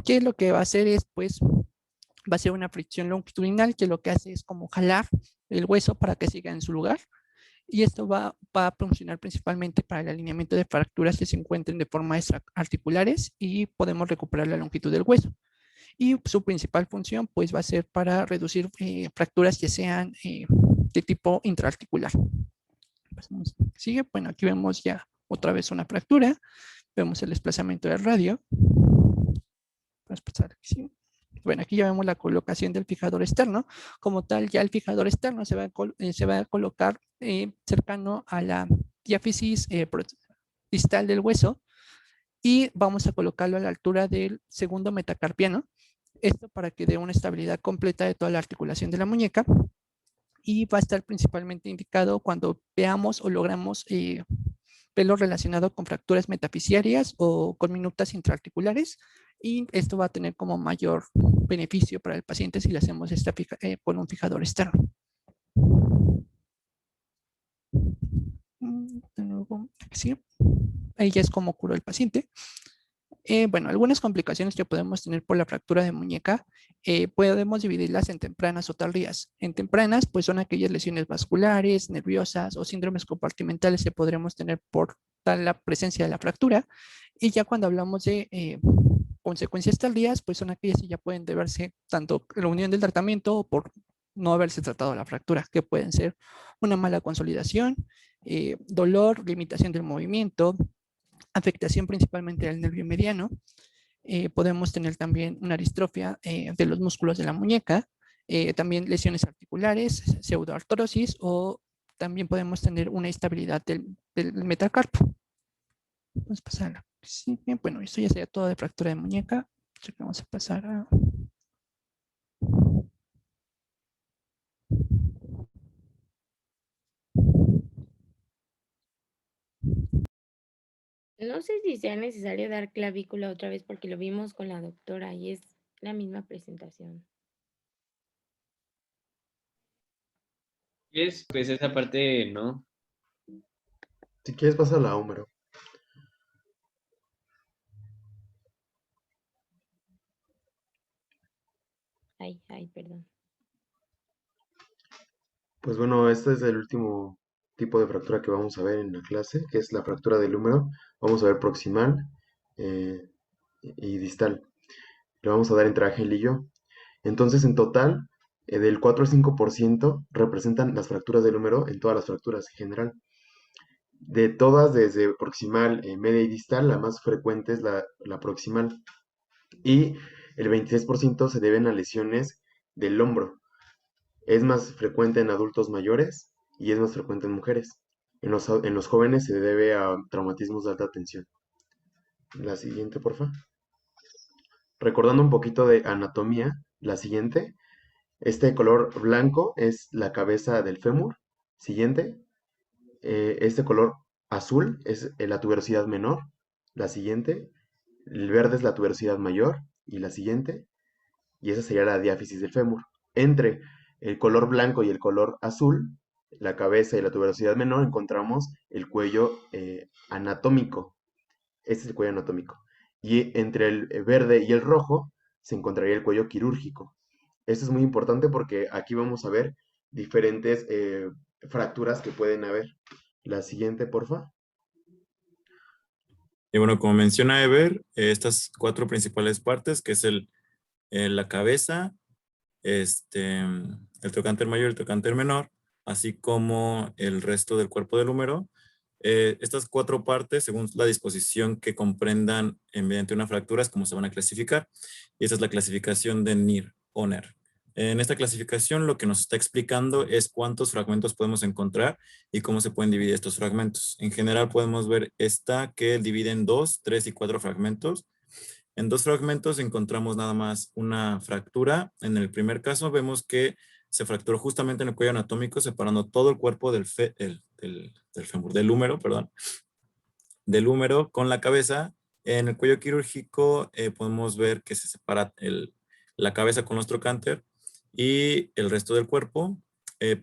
[SPEAKER 4] que lo que va a hacer es, pues, va a ser una fricción longitudinal, que lo que hace es como jalar el hueso para que siga en su lugar. Y esto va a funcionar principalmente para el alineamiento de fracturas que se encuentren de forma extraarticulares, y podemos recuperar la longitud del hueso. Y su principal función pues va a ser para reducir fracturas que sean de tipo intraarticular. Sigue, bueno, aquí vemos ya otra vez una fractura, vemos el desplazamiento del radio. Vamos a pasar aquí, sí. Bueno, aquí ya vemos la colocación del fijador externo. Como tal, ya el fijador externo se va a colocar cercano a la diáfisis distal del hueso y vamos a colocarlo a la altura del segundo metacarpiano. Esto para que dé una estabilidad completa de toda la articulación de la muñeca, y va a estar principalmente indicado cuando veamos o logramos verlo relacionado con fracturas metafisiarias o con minutas intraarticulares, y esto va a tener como mayor beneficio para el paciente si le hacemos esta con un fijador externo. De nuevo, sí. Ahí ya es como curó el paciente. Bueno, algunas complicaciones que podemos tener por la fractura de muñeca, podemos dividirlas en tempranas o tardías. En tempranas, pues son aquellas lesiones vasculares, nerviosas o síndromes compartimentales que podremos tener por tal la presencia de la fractura. Y ya cuando hablamos de consecuencias tardías, pues son aquellas que ya pueden deberse tanto a la unión del tratamiento o por no haberse tratado la fractura, que pueden ser una mala consolidación, dolor, limitación del movimiento, afectación principalmente del nervio mediano. Podemos tener también una distrofia de los músculos de la muñeca, también lesiones articulares, pseudoartrosis, o también podemos tener una instabilidad del metacarpo. Vamos a pasar a la siguiente. Bueno, esto ya sería todo de fractura de muñeca. Vamos a pasar a...
[SPEAKER 2] No sé si sea necesario dar clavícula otra vez porque lo vimos con la doctora y es la misma presentación.
[SPEAKER 5] Pues esa parte, ¿no?
[SPEAKER 6] Si quieres, pásala a Homero.
[SPEAKER 2] Ay, perdón.
[SPEAKER 6] Pues bueno, este es el último tipo de fractura que vamos a ver en la clase, que es la fractura del húmero. Vamos a ver proximal y distal. Le vamos a dar entre Ángel y yo. Entonces, en total, del 4 al 5% representan las fracturas del húmero en todas las fracturas en general. De todas, desde proximal, media y distal, la más frecuente es la proximal. Y el 26% se deben a lesiones del hombro. Es más frecuente en adultos mayores y es más frecuente en mujeres. En los jóvenes se debe a traumatismos de alta tensión. La siguiente, porfa. Recordando un poquito de anatomía, la siguiente. Este color blanco es la cabeza del fémur. Siguiente. Este color azul es la tuberosidad menor. La siguiente. El verde es la tuberosidad mayor. Y la siguiente. Y esa sería la diáfisis del fémur. Entre el color blanco y el color azul, la cabeza y la tuberosidad menor, encontramos el cuello anatómico. Este es el cuello anatómico. Y entre el verde y el rojo se encontraría el cuello quirúrgico. Esto es muy importante porque aquí vamos a ver diferentes fracturas que pueden haber. La siguiente, porfa.
[SPEAKER 7] Y bueno, como menciona Ever, estas 4 principales partes, que es la cabeza, el trocánter mayor y el trocánter menor, así como el resto del cuerpo del húmero. Estas 4 partes, según la disposición que comprendan mediante una fractura, es como se van a clasificar. Y esa es la clasificación de NIR o NER. En esta clasificación lo que nos está explicando es cuántos fragmentos podemos encontrar y cómo se pueden dividir estos fragmentos. En general podemos ver esta que divide en 2, 3 y 4 fragmentos. En 2 fragmentos encontramos nada más una fractura. En el primer caso vemos que se fracturó justamente en el cuello anatómico, separando todo el cuerpo del fémur, del húmero, perdón, del húmero con la cabeza. En el cuello quirúrgico podemos ver que se separa la cabeza con los trocánter y el resto del cuerpo.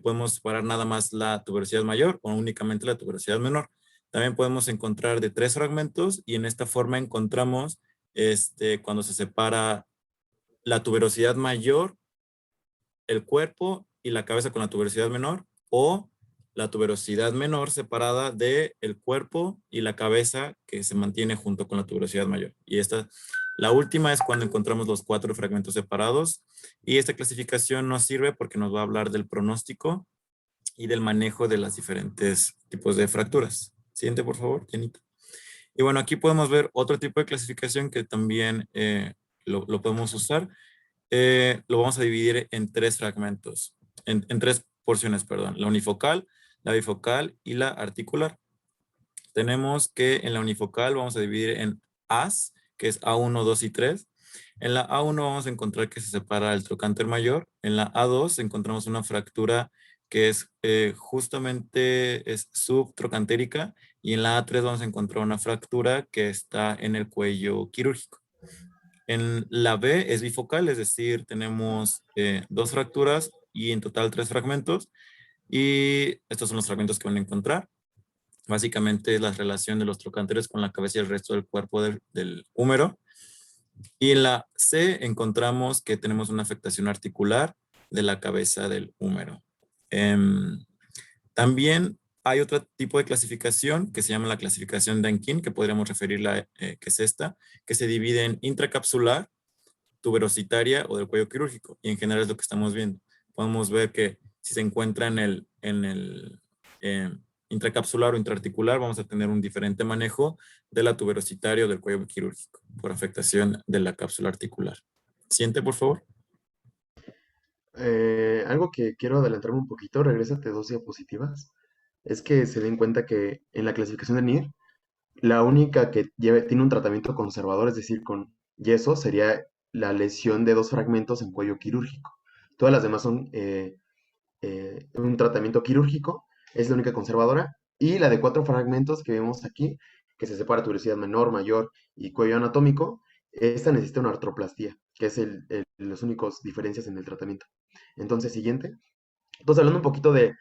[SPEAKER 7] Podemos separar nada más la tuberosidad mayor o únicamente la tuberosidad menor. También podemos encontrar de 3 fragmentos y en esta forma encontramos cuando se separa la tuberosidad mayor, el cuerpo y la cabeza con la tuberosidad menor, o la tuberosidad menor separada del cuerpo y la cabeza que se mantiene junto con la tuberosidad mayor. Y la última es cuando encontramos los 4 fragmentos separados. Y esta clasificación nos sirve porque nos va a hablar del pronóstico y del manejo de los diferentes tipos de fracturas. Siguiente, por favor, Janita. Y bueno, aquí podemos ver otro tipo de clasificación que también lo podemos usar. Lo vamos a dividir en 3 fragmentos, en 3 porciones, perdón. La unifocal, la bifocal y la articular. Tenemos que en la unifocal vamos a dividir en As, que es A1, 2 y 3. En la A1 vamos a encontrar que se separa el trocánter mayor. En la A2 encontramos una fractura que es justamente es subtrocantérica, y en la A3 vamos a encontrar una fractura que está en el cuello quirúrgico. En la B es bifocal, es decir, tenemos 2 fracturas y en total 3 fragmentos, y estos son los fragmentos que van a encontrar. Básicamente es la relación de los trocánteres con la cabeza y el resto del cuerpo del húmero. Y en la C encontramos que tenemos una afectación articular de la cabeza del húmero. También hay otro tipo de clasificación que se llama la clasificación Dangkin, que podríamos referirla, que es esta, que se divide en intracapsular, tuberositaria o del cuello quirúrgico. Y en general es lo que estamos viendo. Podemos ver que si se encuentra en el intracapsular o intraarticular, vamos a tener un diferente manejo de la tuberositaria o del cuello quirúrgico por afectación de la cápsula articular. Siguiente, por favor.
[SPEAKER 6] Algo que quiero adelantarme un poquito, regrésate 2 diapositivas, es que se den cuenta que en la clasificación de NIR, la única que tiene un tratamiento conservador, es decir, con yeso, sería la lesión de 2 fragmentos en cuello quirúrgico. Todas las demás son un tratamiento quirúrgico, es la única conservadora, y la de 4 fragmentos que vemos aquí, que se separa tuberosidad menor, mayor y cuello anatómico, esta necesita una artroplastía, que es las únicas diferencias en el tratamiento. Entonces, siguiente. Entonces, hablando un poquito la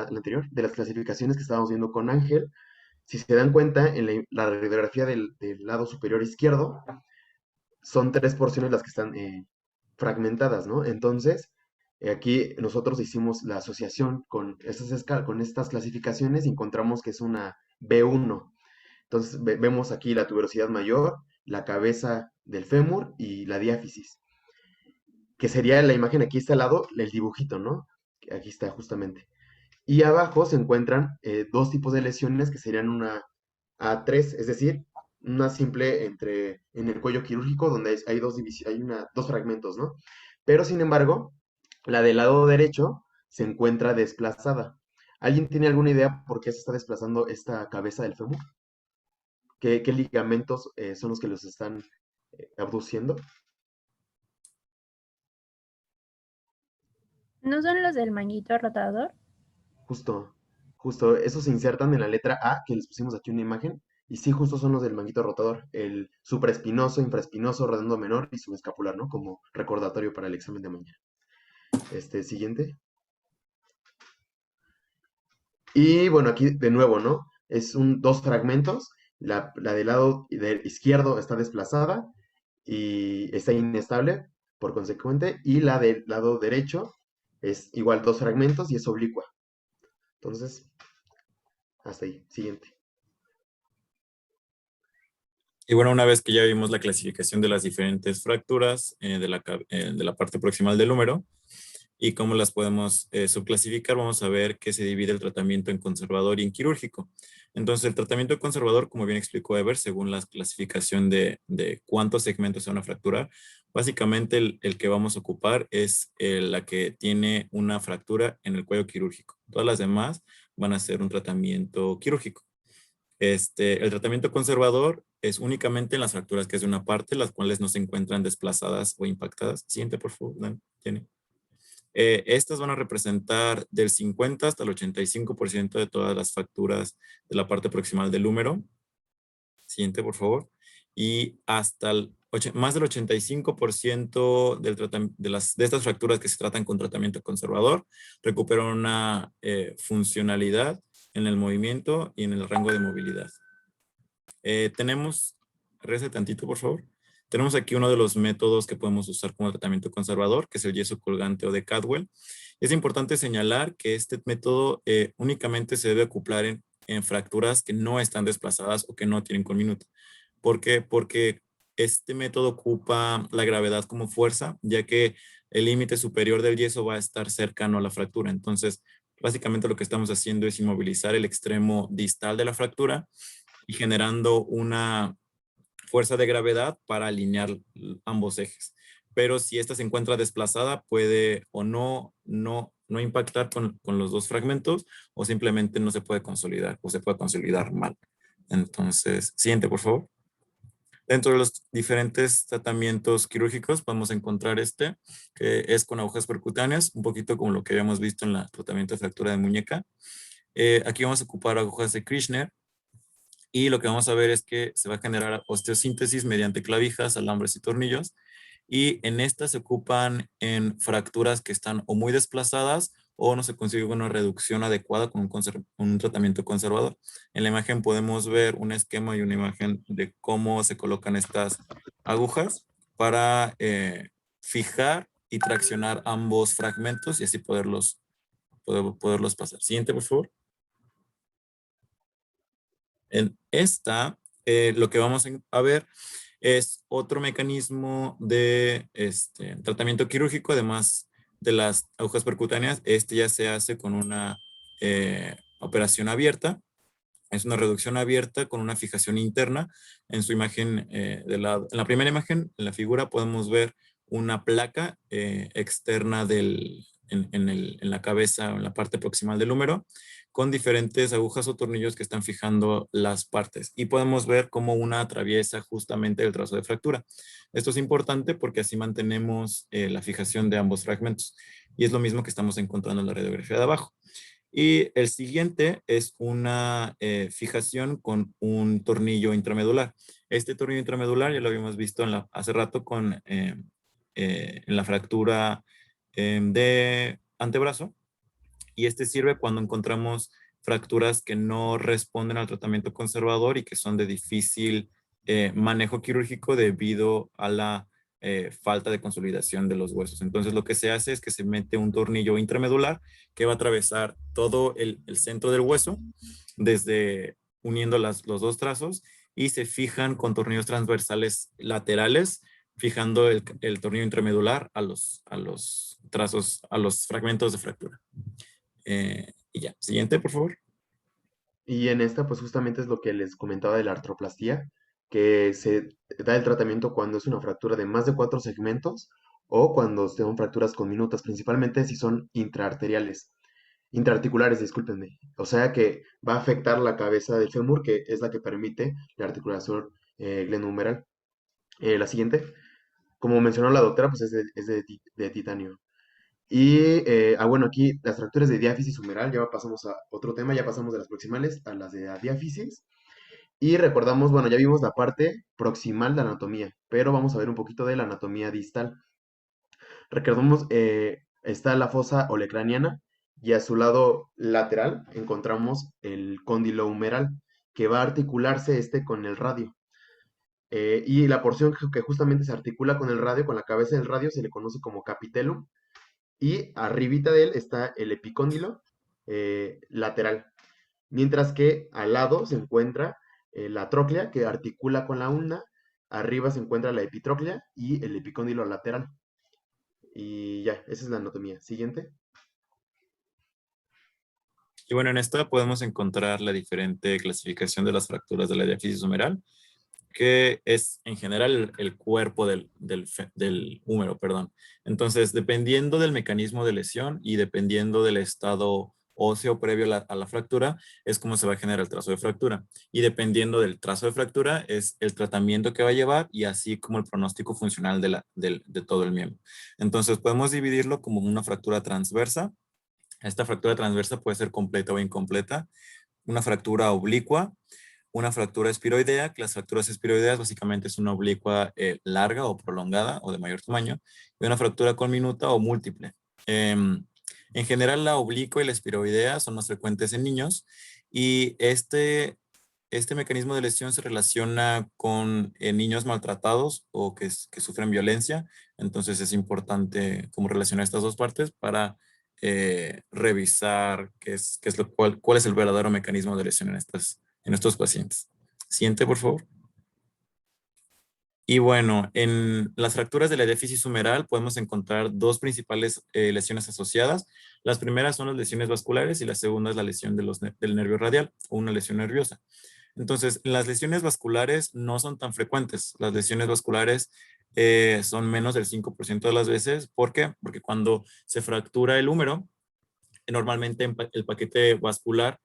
[SPEAKER 6] anterior, de las clasificaciones que estábamos viendo con Ángel, si se dan cuenta, en la radiografía del lado superior izquierdo, son 3 porciones las que están fragmentadas, ¿no? Entonces, aquí nosotros hicimos la asociación con estas clasificaciones y encontramos que es una B1. Entonces, vemos aquí la tuberosidad mayor, la cabeza del fémur y la diáfisis, que sería la imagen, aquí está al lado, el dibujito, ¿no? Aquí está justamente. Y abajo se encuentran 2 tipos de lesiones que serían una A3, es decir, una simple en el cuello quirúrgico donde hay 2 fragmentos, ¿no? Pero sin embargo, la del lado derecho se encuentra desplazada. ¿Alguien tiene alguna idea por qué se está desplazando esta cabeza del fémur? ¿Qué ligamentos son los que los están abduciendo?
[SPEAKER 8] ¿No son los del manguito rotador?
[SPEAKER 6] Justo, esos se insertan en la letra A, que les pusimos aquí una imagen, y sí, justo son los del manguito rotador, el supraespinoso, infraespinoso, redondo menor y subescapular, ¿no? Como recordatorio para el examen de mañana. Siguiente. Y bueno, aquí de nuevo, ¿no? Es 2 fragmentos, la del lado izquierdo está desplazada y está inestable, por consecuente, y la del lado derecho es igual 2 fragmentos y es oblicua. Entonces, hasta ahí. Siguiente.
[SPEAKER 7] Y bueno, una vez que ya vimos la clasificación de las diferentes fracturas de la parte proximal del húmero y cómo las podemos subclasificar, vamos a ver que se divide el tratamiento en conservador y en quirúrgico. Entonces, el tratamiento conservador, como bien explicó Ever, según la clasificación de cuántos segmentos se van a fracturar, básicamente el que vamos a ocupar es la que tiene una fractura en el cuello quirúrgico. Todas las demás van a ser un tratamiento quirúrgico. El tratamiento conservador es únicamente en las fracturas que es de una parte, las cuales no se encuentran desplazadas o impactadas. Siguiente, por favor, Dan, Jenny. Estas van a representar del 50 hasta el 85% de todas las fracturas de la parte proximal del húmero. Siguiente, por favor. Y hasta más del 85% de estas fracturas que se tratan con tratamiento conservador recuperan una funcionalidad en el movimiento y en el rango de movilidad. Regrese tantito, por favor. Tenemos aquí uno de los métodos que podemos usar como tratamiento conservador, que es el yeso colgante o de Cadwell. Es importante señalar que este método únicamente se debe acoplar en fracturas que no están desplazadas o que no tienen conminuto. ¿Por qué? Porque este método ocupa la gravedad como fuerza, ya que el límite superior del yeso va a estar cercano a la fractura. Entonces, básicamente lo que estamos haciendo es inmovilizar el extremo distal de la fractura y generando una fuerza de gravedad para alinear ambos ejes. Pero si esta se encuentra desplazada, puede o no no impactar con los dos fragmentos, o simplemente no se puede consolidar o se puede consolidar mal. Entonces, siguiente, por favor. Dentro de los diferentes tratamientos quirúrgicos podemos encontrar este, que es con agujas percutáneas, un poquito como lo que habíamos visto en el tratamiento de fractura de muñeca. Aquí vamos a ocupar agujas de Kirchner, y lo que vamos a ver es que se va a generar osteosíntesis mediante clavijas, alambres y tornillos, y en estas se ocupan en fracturas que están o muy desplazadas o no se consigue una reducción adecuada con un tratamiento conservador. En la imagen podemos ver un esquema y una imagen de cómo se colocan estas agujas para fijar y traccionar ambos fragmentos y así poderlos pasar. Siguiente, por favor. En esta, lo que vamos a ver es otro mecanismo de tratamiento quirúrgico, además de las agujas percutáneas. Este ya se hace con una operación abierta. Es una reducción abierta con una fijación interna. En su imagen, en la primera imagen, en la figura, podemos ver una placa externa en la cabeza, en la parte proximal del húmero, con diferentes agujas o tornillos que están fijando las partes. Y podemos ver cómo una atraviesa justamente el trazo de fractura. Esto es importante porque así mantenemos la fijación de ambos fragmentos. Y es lo mismo que estamos encontrando en la radiografía de abajo. Y el siguiente es una fijación con un tornillo intramedular. Este tornillo intramedular ya lo habíamos visto hace rato en la fractura de antebrazo. Y este sirve cuando encontramos fracturas que no responden al tratamiento conservador y que son de difícil manejo quirúrgico debido a la falta de consolidación de los huesos. Entonces lo que se hace es que se mete un tornillo intramedular que va a atravesar todo el centro del hueso, desde uniendo los dos trazos, y se fijan con tornillos transversales laterales, fijando el tornillo intramedular a los trazos, a los fragmentos de fractura. Y ya, siguiente, por favor.
[SPEAKER 6] Y en esta, pues justamente es lo que les comentaba de la artroplastía, que se da el tratamiento cuando es una fractura de más de 4 segmentos o cuando son fracturas conminutas, principalmente si son intraarticulares, discúlpenme. O sea que va a afectar la cabeza del fémur, que es la que permite la articulación glenohumeral. La siguiente, como mencionó la doctora, pues es de titanio. Y bueno, aquí las fracturas de diáfisis humeral, ya pasamos a otro tema, ya pasamos de las proximales a las de la diáfisis. Y recordamos, bueno, ya vimos la parte proximal de anatomía, pero vamos a ver un poquito de la anatomía distal. Recordemos, está la fosa olecraniana y a su lado lateral encontramos el cóndilo humeral, que va a articularse con el radio. Y la porción que justamente se articula con el radio, con la cabeza del radio, se le conoce como capitelum. Y arribita de él está el epicóndilo lateral. Mientras que al lado se encuentra la tróclea que articula con la ulna. Arriba se encuentra la epitróclea y el epicóndilo lateral. Y ya, esa es la anatomía. Siguiente.
[SPEAKER 7] Y bueno, en esta podemos encontrar la diferente clasificación de las fracturas de la diáfisis humeral, que es en general el cuerpo del húmero, perdón. Entonces, dependiendo del mecanismo de lesión y dependiendo del estado óseo previo a la fractura, es como se va a generar el trazo de fractura. Y dependiendo del trazo de fractura, es el tratamiento que va a llevar y así como el pronóstico funcional de todo el miembro. Entonces, podemos dividirlo como una fractura transversa. Esta fractura transversa puede ser completa o incompleta. Una fractura oblicua, una fractura espiroidea, que las fracturas espiroideas básicamente es una oblicua larga o prolongada o de mayor tamaño, y una fractura conminuta o múltiple. En general, la oblicua y la espiroidea son más frecuentes en niños, y este mecanismo de lesión se relaciona con niños maltratados o que sufren violencia. Entonces es importante cómo relacionar estas dos partes para revisar cuál es el verdadero mecanismo de lesión en estos pacientes. Siguiente, por favor. Y bueno, en las fracturas de la diáfisis humeral podemos encontrar dos principales lesiones asociadas. Las primeras son las lesiones vasculares y la segunda es la lesión del nervio radial o una lesión nerviosa. Entonces, las lesiones vasculares no son tan frecuentes. Las lesiones vasculares son menos del 5% de las veces. ¿Por qué? Porque cuando se fractura el húmero, normalmente el paquete vascular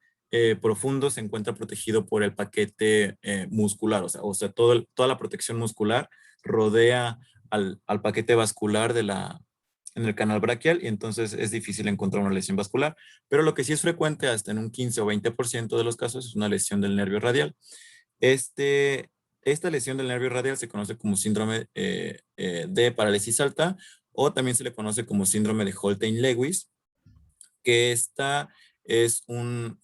[SPEAKER 7] profundo se encuentra protegido por el paquete muscular, o sea toda la protección muscular rodea al paquete vascular en el canal braquial, y entonces es difícil encontrar una lesión vascular, pero lo que sí es frecuente hasta en un 15 o 20% de los casos es una lesión del nervio radial. Esta lesión del nervio radial se conoce como síndrome de parálisis alta, o también se le conoce como síndrome de Holstein-Lewis, que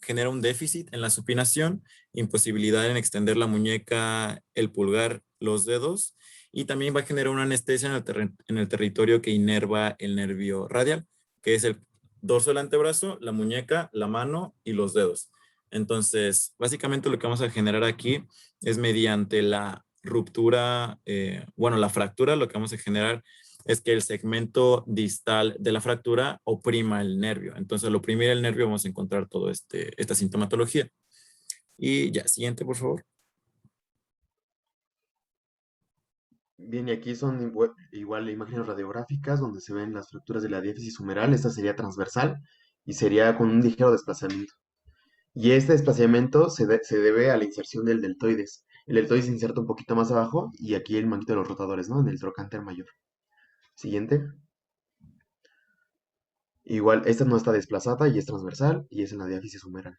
[SPEAKER 7] genera un déficit en la supinación, imposibilidad en extender la muñeca, el pulgar, los dedos, y también va a generar una anestesia en el territorio que inerva el nervio radial, que es el dorso del antebrazo, la muñeca, la mano y los dedos. Entonces, básicamente lo que vamos a generar aquí es mediante la ruptura, la fractura, lo que vamos a generar es que el segmento distal de la fractura oprima el nervio. Entonces, al oprimir el nervio vamos a encontrar toda esta sintomatología. Y ya, siguiente, por favor.
[SPEAKER 6] Bien, y aquí son igual imágenes radiográficas donde se ven las fracturas de la diáfisis humeral. Esta sería transversal y sería con un ligero desplazamiento. Y este desplazamiento se debe a la inserción del deltoides. El deltoides se inserta un poquito más abajo y aquí el manguito de los rotadores, ¿no? En el trocánter mayor. Siguiente. Igual, esta no está desplazada y es transversal y es en la diáfisis humeral.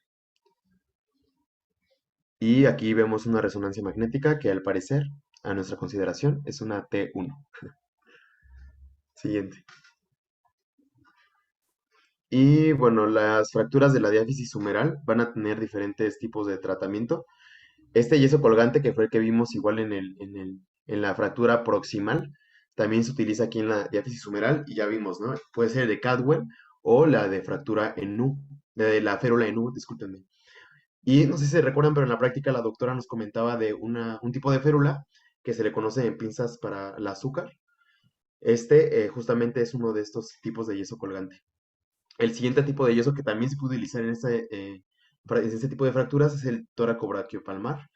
[SPEAKER 6] Y aquí vemos una resonancia magnética que al parecer, a nuestra consideración, es una T1. Siguiente. Y bueno, las fracturas de la diáfisis humeral van a tener diferentes tipos de tratamiento. Este yeso colgante, que fue el que vimos igual en la fractura proximal, también se utiliza aquí en la diáfisis humeral y ya vimos, ¿no? Puede ser de Cadwell o la de fractura en U, de la férula en U, discúlpenme. Y no sé si se recuerdan, pero en la práctica la doctora nos comentaba de un tipo de férula que se le conoce en pinzas para el azúcar. Justamente es uno de estos tipos de yeso colgante. El siguiente tipo de yeso que también se puede utilizar en este tipo de fracturas es el tóraco-braquiopalmar,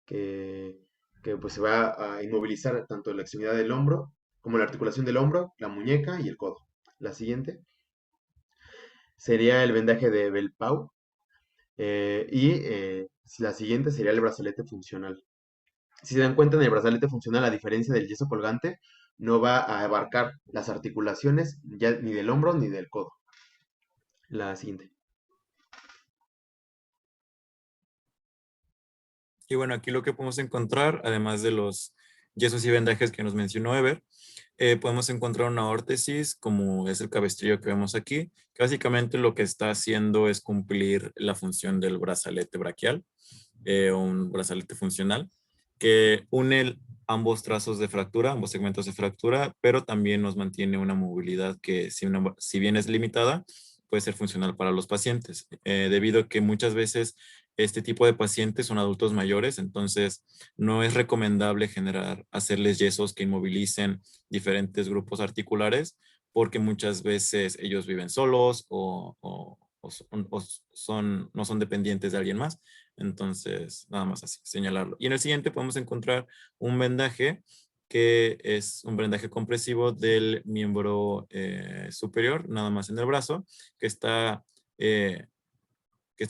[SPEAKER 6] que, que pues se va a inmovilizar tanto la extremidad del hombro como la articulación del hombro, la muñeca y el codo. La siguiente sería el vendaje de Bell-Pau, la siguiente sería el brazalete funcional. Si se dan cuenta, en el brazalete funcional, a diferencia del yeso colgante, no va a abarcar las articulaciones ya ni del hombro ni del codo. La siguiente.
[SPEAKER 7] Y bueno, aquí lo que podemos encontrar, además de los yesos y vendajes que nos mencionó Ever, podemos encontrar una órtesis, como es el cabestrillo que vemos aquí, que básicamente lo que está haciendo es cumplir la función del brazalete braquial, un brazalete funcional, que une ambos trazos de fractura, ambos segmentos de fractura, pero también nos mantiene una movilidad que, si bien es limitada, puede ser funcional para los pacientes, debido a que muchas veces este tipo de pacientes son adultos mayores, entonces no es recomendable hacerles yesos que inmovilicen diferentes grupos articulares, porque muchas veces ellos viven solos no son dependientes de alguien más. Entonces, nada más así, señalarlo. Y en el siguiente podemos encontrar un vendaje que es un vendaje compresivo del miembro superior, nada más en el brazo, que está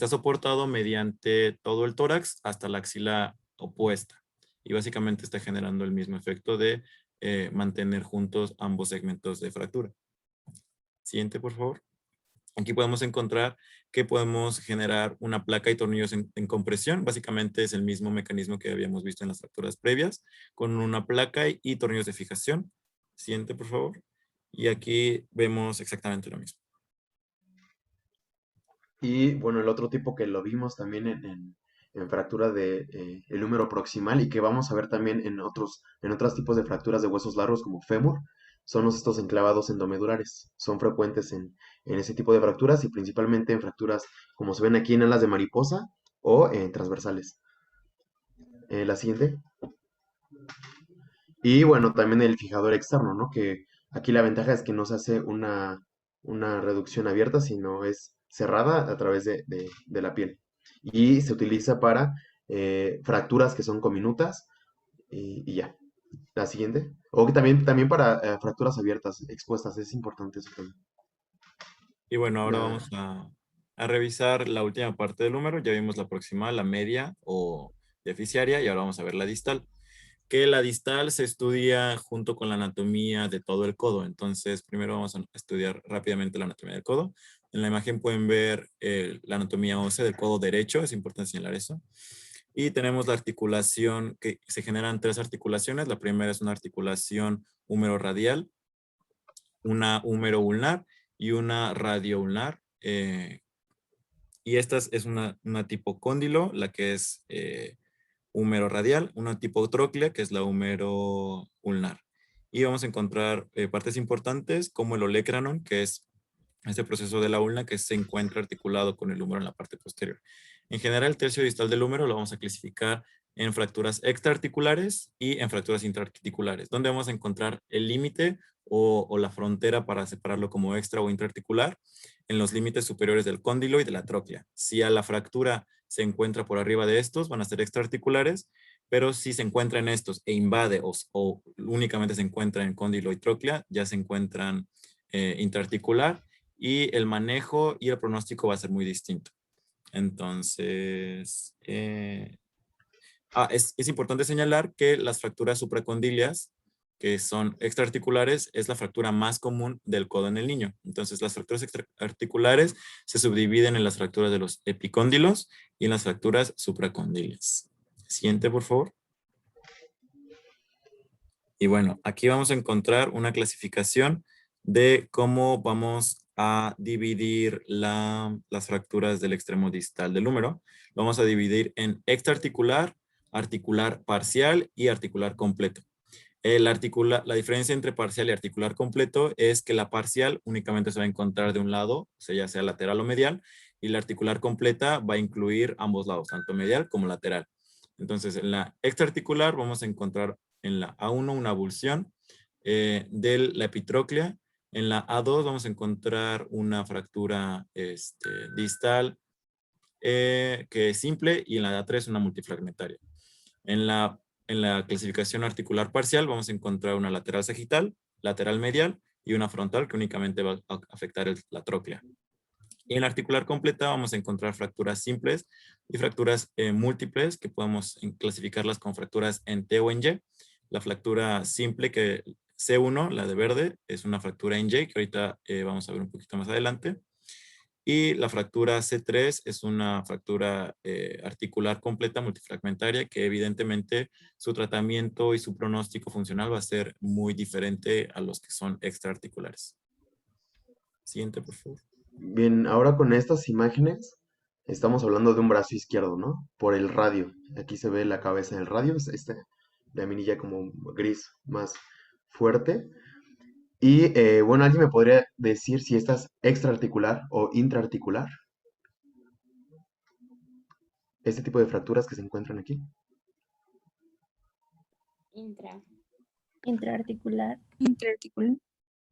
[SPEAKER 7] soportado mediante todo el tórax hasta la axila opuesta. Y básicamente está generando el mismo efecto de mantener juntos ambos segmentos de fractura. Siguiente, por favor. Aquí podemos encontrar que podemos generar una placa y tornillos en compresión. Básicamente es el mismo mecanismo que habíamos visto en las fracturas previas, con una placa y tornillos de fijación. Siguiente, por favor. Y aquí vemos exactamente lo mismo.
[SPEAKER 6] Y bueno, el otro tipo que lo vimos también en fractura de el húmero proximal y que vamos a ver también en otros tipos de fracturas de huesos largos como fémur, son estos enclavados endomedulares. Son frecuentes en ese tipo de fracturas y principalmente en fracturas como se ven aquí en alas de mariposa o en transversales. La siguiente. Y bueno, también el fijador externo, ¿no? Que aquí la ventaja es que no se hace una reducción abierta, sino es cerrada a través de la piel. Y se utiliza para fracturas que son cominutas y ya. La siguiente. O que también para fracturas abiertas, expuestas, es importante eso también.
[SPEAKER 7] Y bueno, ahora
[SPEAKER 6] La-
[SPEAKER 7] vamos a revisar la última parte del húmero. Ya vimos la proximal, la media o deficiaria, y ahora vamos a ver la distal. Que la distal se estudia junto con la anatomía de todo el codo. Entonces, primero vamos a estudiar rápidamente la anatomía del codo. En la imagen pueden ver la anatomía ósea del codo derecho, es importante señalar eso. Y tenemos la articulación, que se generan 3 articulaciones. La primera es una articulación húmero-radial, una húmero-ulnar y una radio-ulnar. Y esta es una tipo cóndilo, la que es húmero radial, una tipo tróclea, que es la húmero ulnar. Y vamos a encontrar partes importantes como el olecranon, que es este proceso de la ulna que se encuentra articulado con el húmero en la parte posterior. En general, el tercio distal del húmero lo vamos a clasificar en fracturas extraarticulares y en fracturas intraarticulares, donde vamos a encontrar el límite o la frontera para separarlo como extra o intraarticular en los límites superiores del cóndilo y de la tróclea. Si a la fractura se encuentra por arriba de estos, van a ser extraarticulares, pero si se encuentra en estos e invade o únicamente se encuentra en cóndilo y tróclea, ya se encuentran intraarticular, y el manejo y el pronóstico va a ser muy distinto. Entonces, es importante señalar que las fracturas supracondilias, que son extraarticulares, es la fractura más común del codo en el niño. Entonces, las fracturas extraarticulares se subdividen en las fracturas de los epicóndilos y en las fracturas supracondilias. Siguiente, por favor. Y bueno, aquí vamos a encontrar una clasificación de cómo vamos a dividir las fracturas del extremo distal del húmero. Lo vamos a dividir en extraarticular, articular parcial y articular completo. La diferencia entre parcial y articular completo es que la parcial únicamente se va a encontrar de un lado, o sea, ya sea lateral o medial, y la articular completa va a incluir ambos lados, tanto medial como lateral. Entonces, en la extraarticular vamos a encontrar en la A1 una avulsión de la epitróclea. En la A2 vamos a encontrar una fractura distal que es simple, y en la A3 una multifragmentaria. En la clasificación articular parcial vamos a encontrar una lateral sagital, lateral medial y una frontal que únicamente va a afectar la tróclea. Y en la articular completa vamos a encontrar fracturas simples y fracturas múltiples, que podemos clasificarlas con fracturas en T o en Y. La fractura simple, que C1, la de verde, es una fractura en Y, que ahorita vamos a ver un poquito más adelante. Y la fractura C3 es una fractura articular completa multifragmentaria, que evidentemente su tratamiento y su pronóstico funcional va a ser muy diferente a los que son extraarticulares. Siguiente, por favor.
[SPEAKER 6] Bien, ahora con estas imágenes estamos hablando de un brazo izquierdo, ¿no? Por el radio. Aquí se ve la cabeza del radio, es la minilla como gris más fuerte. Y bueno, ¿alguien me podría decir si esta es extraarticular o intraarticular? Este tipo de fracturas que se encuentran aquí.
[SPEAKER 2] Intra.
[SPEAKER 8] Intraarticular.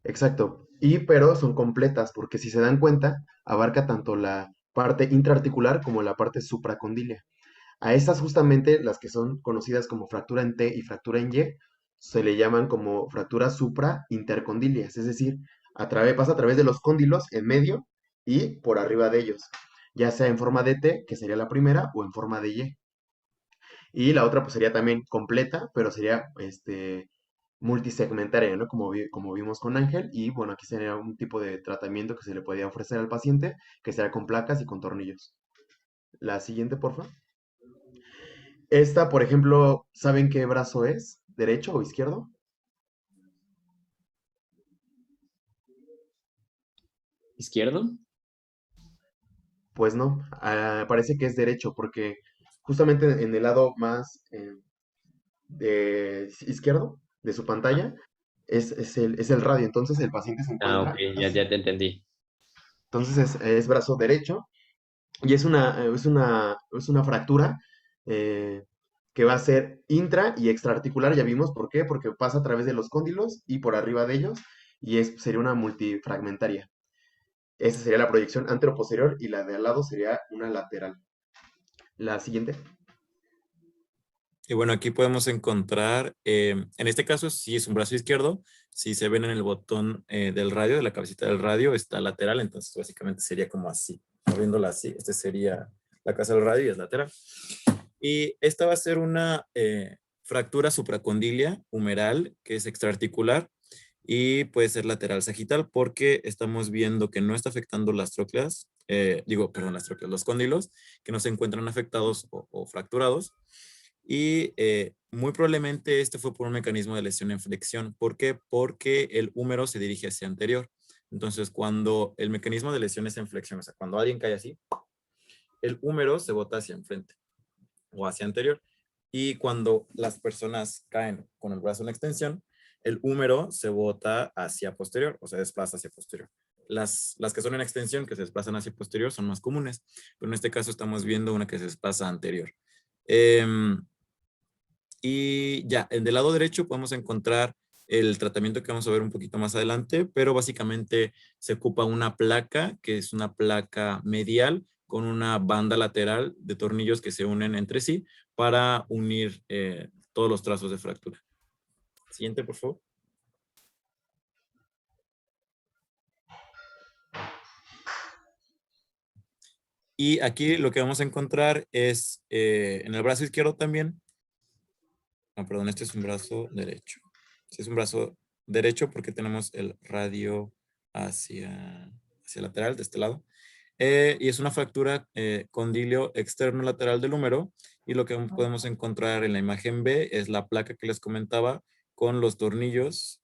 [SPEAKER 6] Exacto. Pero son completas, porque si se dan cuenta, abarca tanto la parte intraarticular como la parte supracondilia. A estas justamente, las que son conocidas como fractura en T y fractura en Y, se le llaman como fracturas supraintercondilias, es decir, pasa a través de los cóndilos en medio y por arriba de ellos, ya sea en forma de T, que sería la primera, o en forma de Y. Y la otra pues sería también completa, pero sería multisegmentaria, ¿no? Como vimos con Ángel. Y bueno, aquí sería un tipo de tratamiento que se le podía ofrecer al paciente, que será con placas y con tornillos. La siguiente, por favor. Esta, por ejemplo, ¿saben qué brazo es? ¿Derecho o izquierdo?
[SPEAKER 5] ¿Izquierdo?
[SPEAKER 6] Pues no, parece que es derecho, porque justamente en el lado más izquierdo de su pantalla es el radio. Entonces el paciente se
[SPEAKER 5] Ah, ok,
[SPEAKER 6] encuentra
[SPEAKER 5] ya,
[SPEAKER 6] así.
[SPEAKER 5] ya te entendí.
[SPEAKER 6] Entonces es brazo derecho y es una fractura eh, que va a ser intra y extraarticular. Ya vimos por qué, porque pasa a través de los cóndilos y por arriba de ellos, y sería una multifragmentaria. Esa sería la proyección anteroposterior y la de al lado sería una lateral. La siguiente.
[SPEAKER 7] Y bueno, aquí podemos encontrar, en este caso sí es un brazo izquierdo. Si se ven en el botón del radio, de la cabecita del radio, está lateral, entonces básicamente sería como así, moviéndola así. Este sería la cabeza del radio y es lateral. Y esta va a ser una fractura supracondilia humeral, que es extraarticular, y puede ser lateral sagital porque estamos viendo que no está afectando las trócleas, las trócleas, los cóndilos, que no se encuentran afectados o fracturados. Y muy probablemente este fue por un mecanismo de lesión en flexión. ¿Por qué? Porque el húmero se dirige hacia anterior. Entonces, cuando el mecanismo de lesión es en flexión, o sea, cuando alguien cae así, el húmero se bota hacia enfrente o hacia anterior. Y cuando las personas caen con el brazo en extensión, el húmero se bota hacia posterior, o se desplaza hacia posterior. Las que son en extensión, que se desplazan hacia posterior, son más comunes, pero en este caso estamos viendo una que se desplaza anterior. Y ya, del lado derecho podemos encontrar el tratamiento que vamos a ver un poquito más adelante, pero básicamente se ocupa una placa, que es una placa medial con una banda lateral de tornillos que se unen entre sí para unir todos los trazos de fractura. Siguiente, por favor. Y aquí lo que vamos a encontrar es en el brazo izquierdo también. No, perdón, este es un brazo derecho. Este es un brazo derecho porque tenemos el radio hacia lateral de este lado. Y es una fractura condilio externo lateral del húmero. Y lo que podemos encontrar en la imagen B es la placa que les comentaba con los tornillos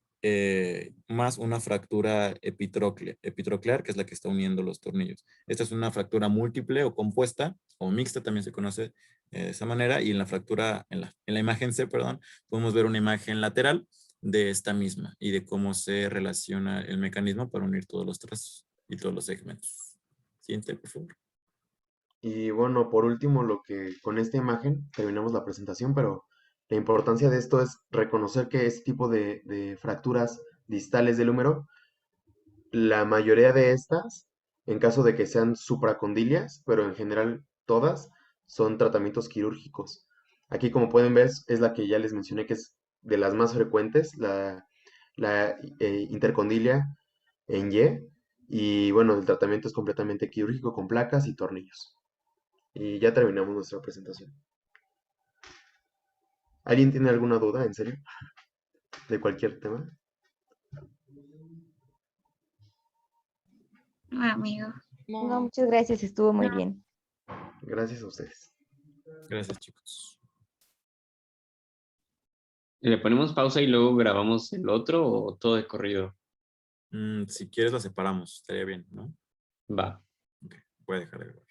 [SPEAKER 7] más una fractura epitroclear, que es la que está uniendo los tornillos. Esta es una fractura múltiple o compuesta, o mixta también se conoce de esa manera. Y en la fractura, en la imagen C, perdón, podemos ver una imagen lateral de esta misma y de cómo se relaciona el mecanismo para unir todos los trazos y todos los segmentos. Siguiente, por favor.
[SPEAKER 6] Y bueno, por último, con esta imagen terminamos la presentación, pero la importancia de esto es reconocer que este tipo de fracturas distales del húmero, la mayoría de estas, en caso de que sean supracondilias, pero en general todas, son tratamientos quirúrgicos. Aquí, como pueden ver, es la que ya les mencioné que es de las más frecuentes, la intercondilia en Y. Y bueno, el tratamiento es completamente quirúrgico con placas y tornillos. Y ya terminamos nuestra presentación. ¿Alguien tiene alguna duda, en serio? ¿De cualquier tema?
[SPEAKER 8] No, amigo.
[SPEAKER 9] No, muchas gracias, estuvo muy bien.
[SPEAKER 6] Gracias a ustedes.
[SPEAKER 7] Gracias, chicos.
[SPEAKER 5] ¿Le ponemos pausa y luego grabamos el otro o todo de corrido?
[SPEAKER 7] Si quieres, la separamos. Estaría bien, ¿no?
[SPEAKER 5] Va.
[SPEAKER 7] Ok, voy a dejar de grabar.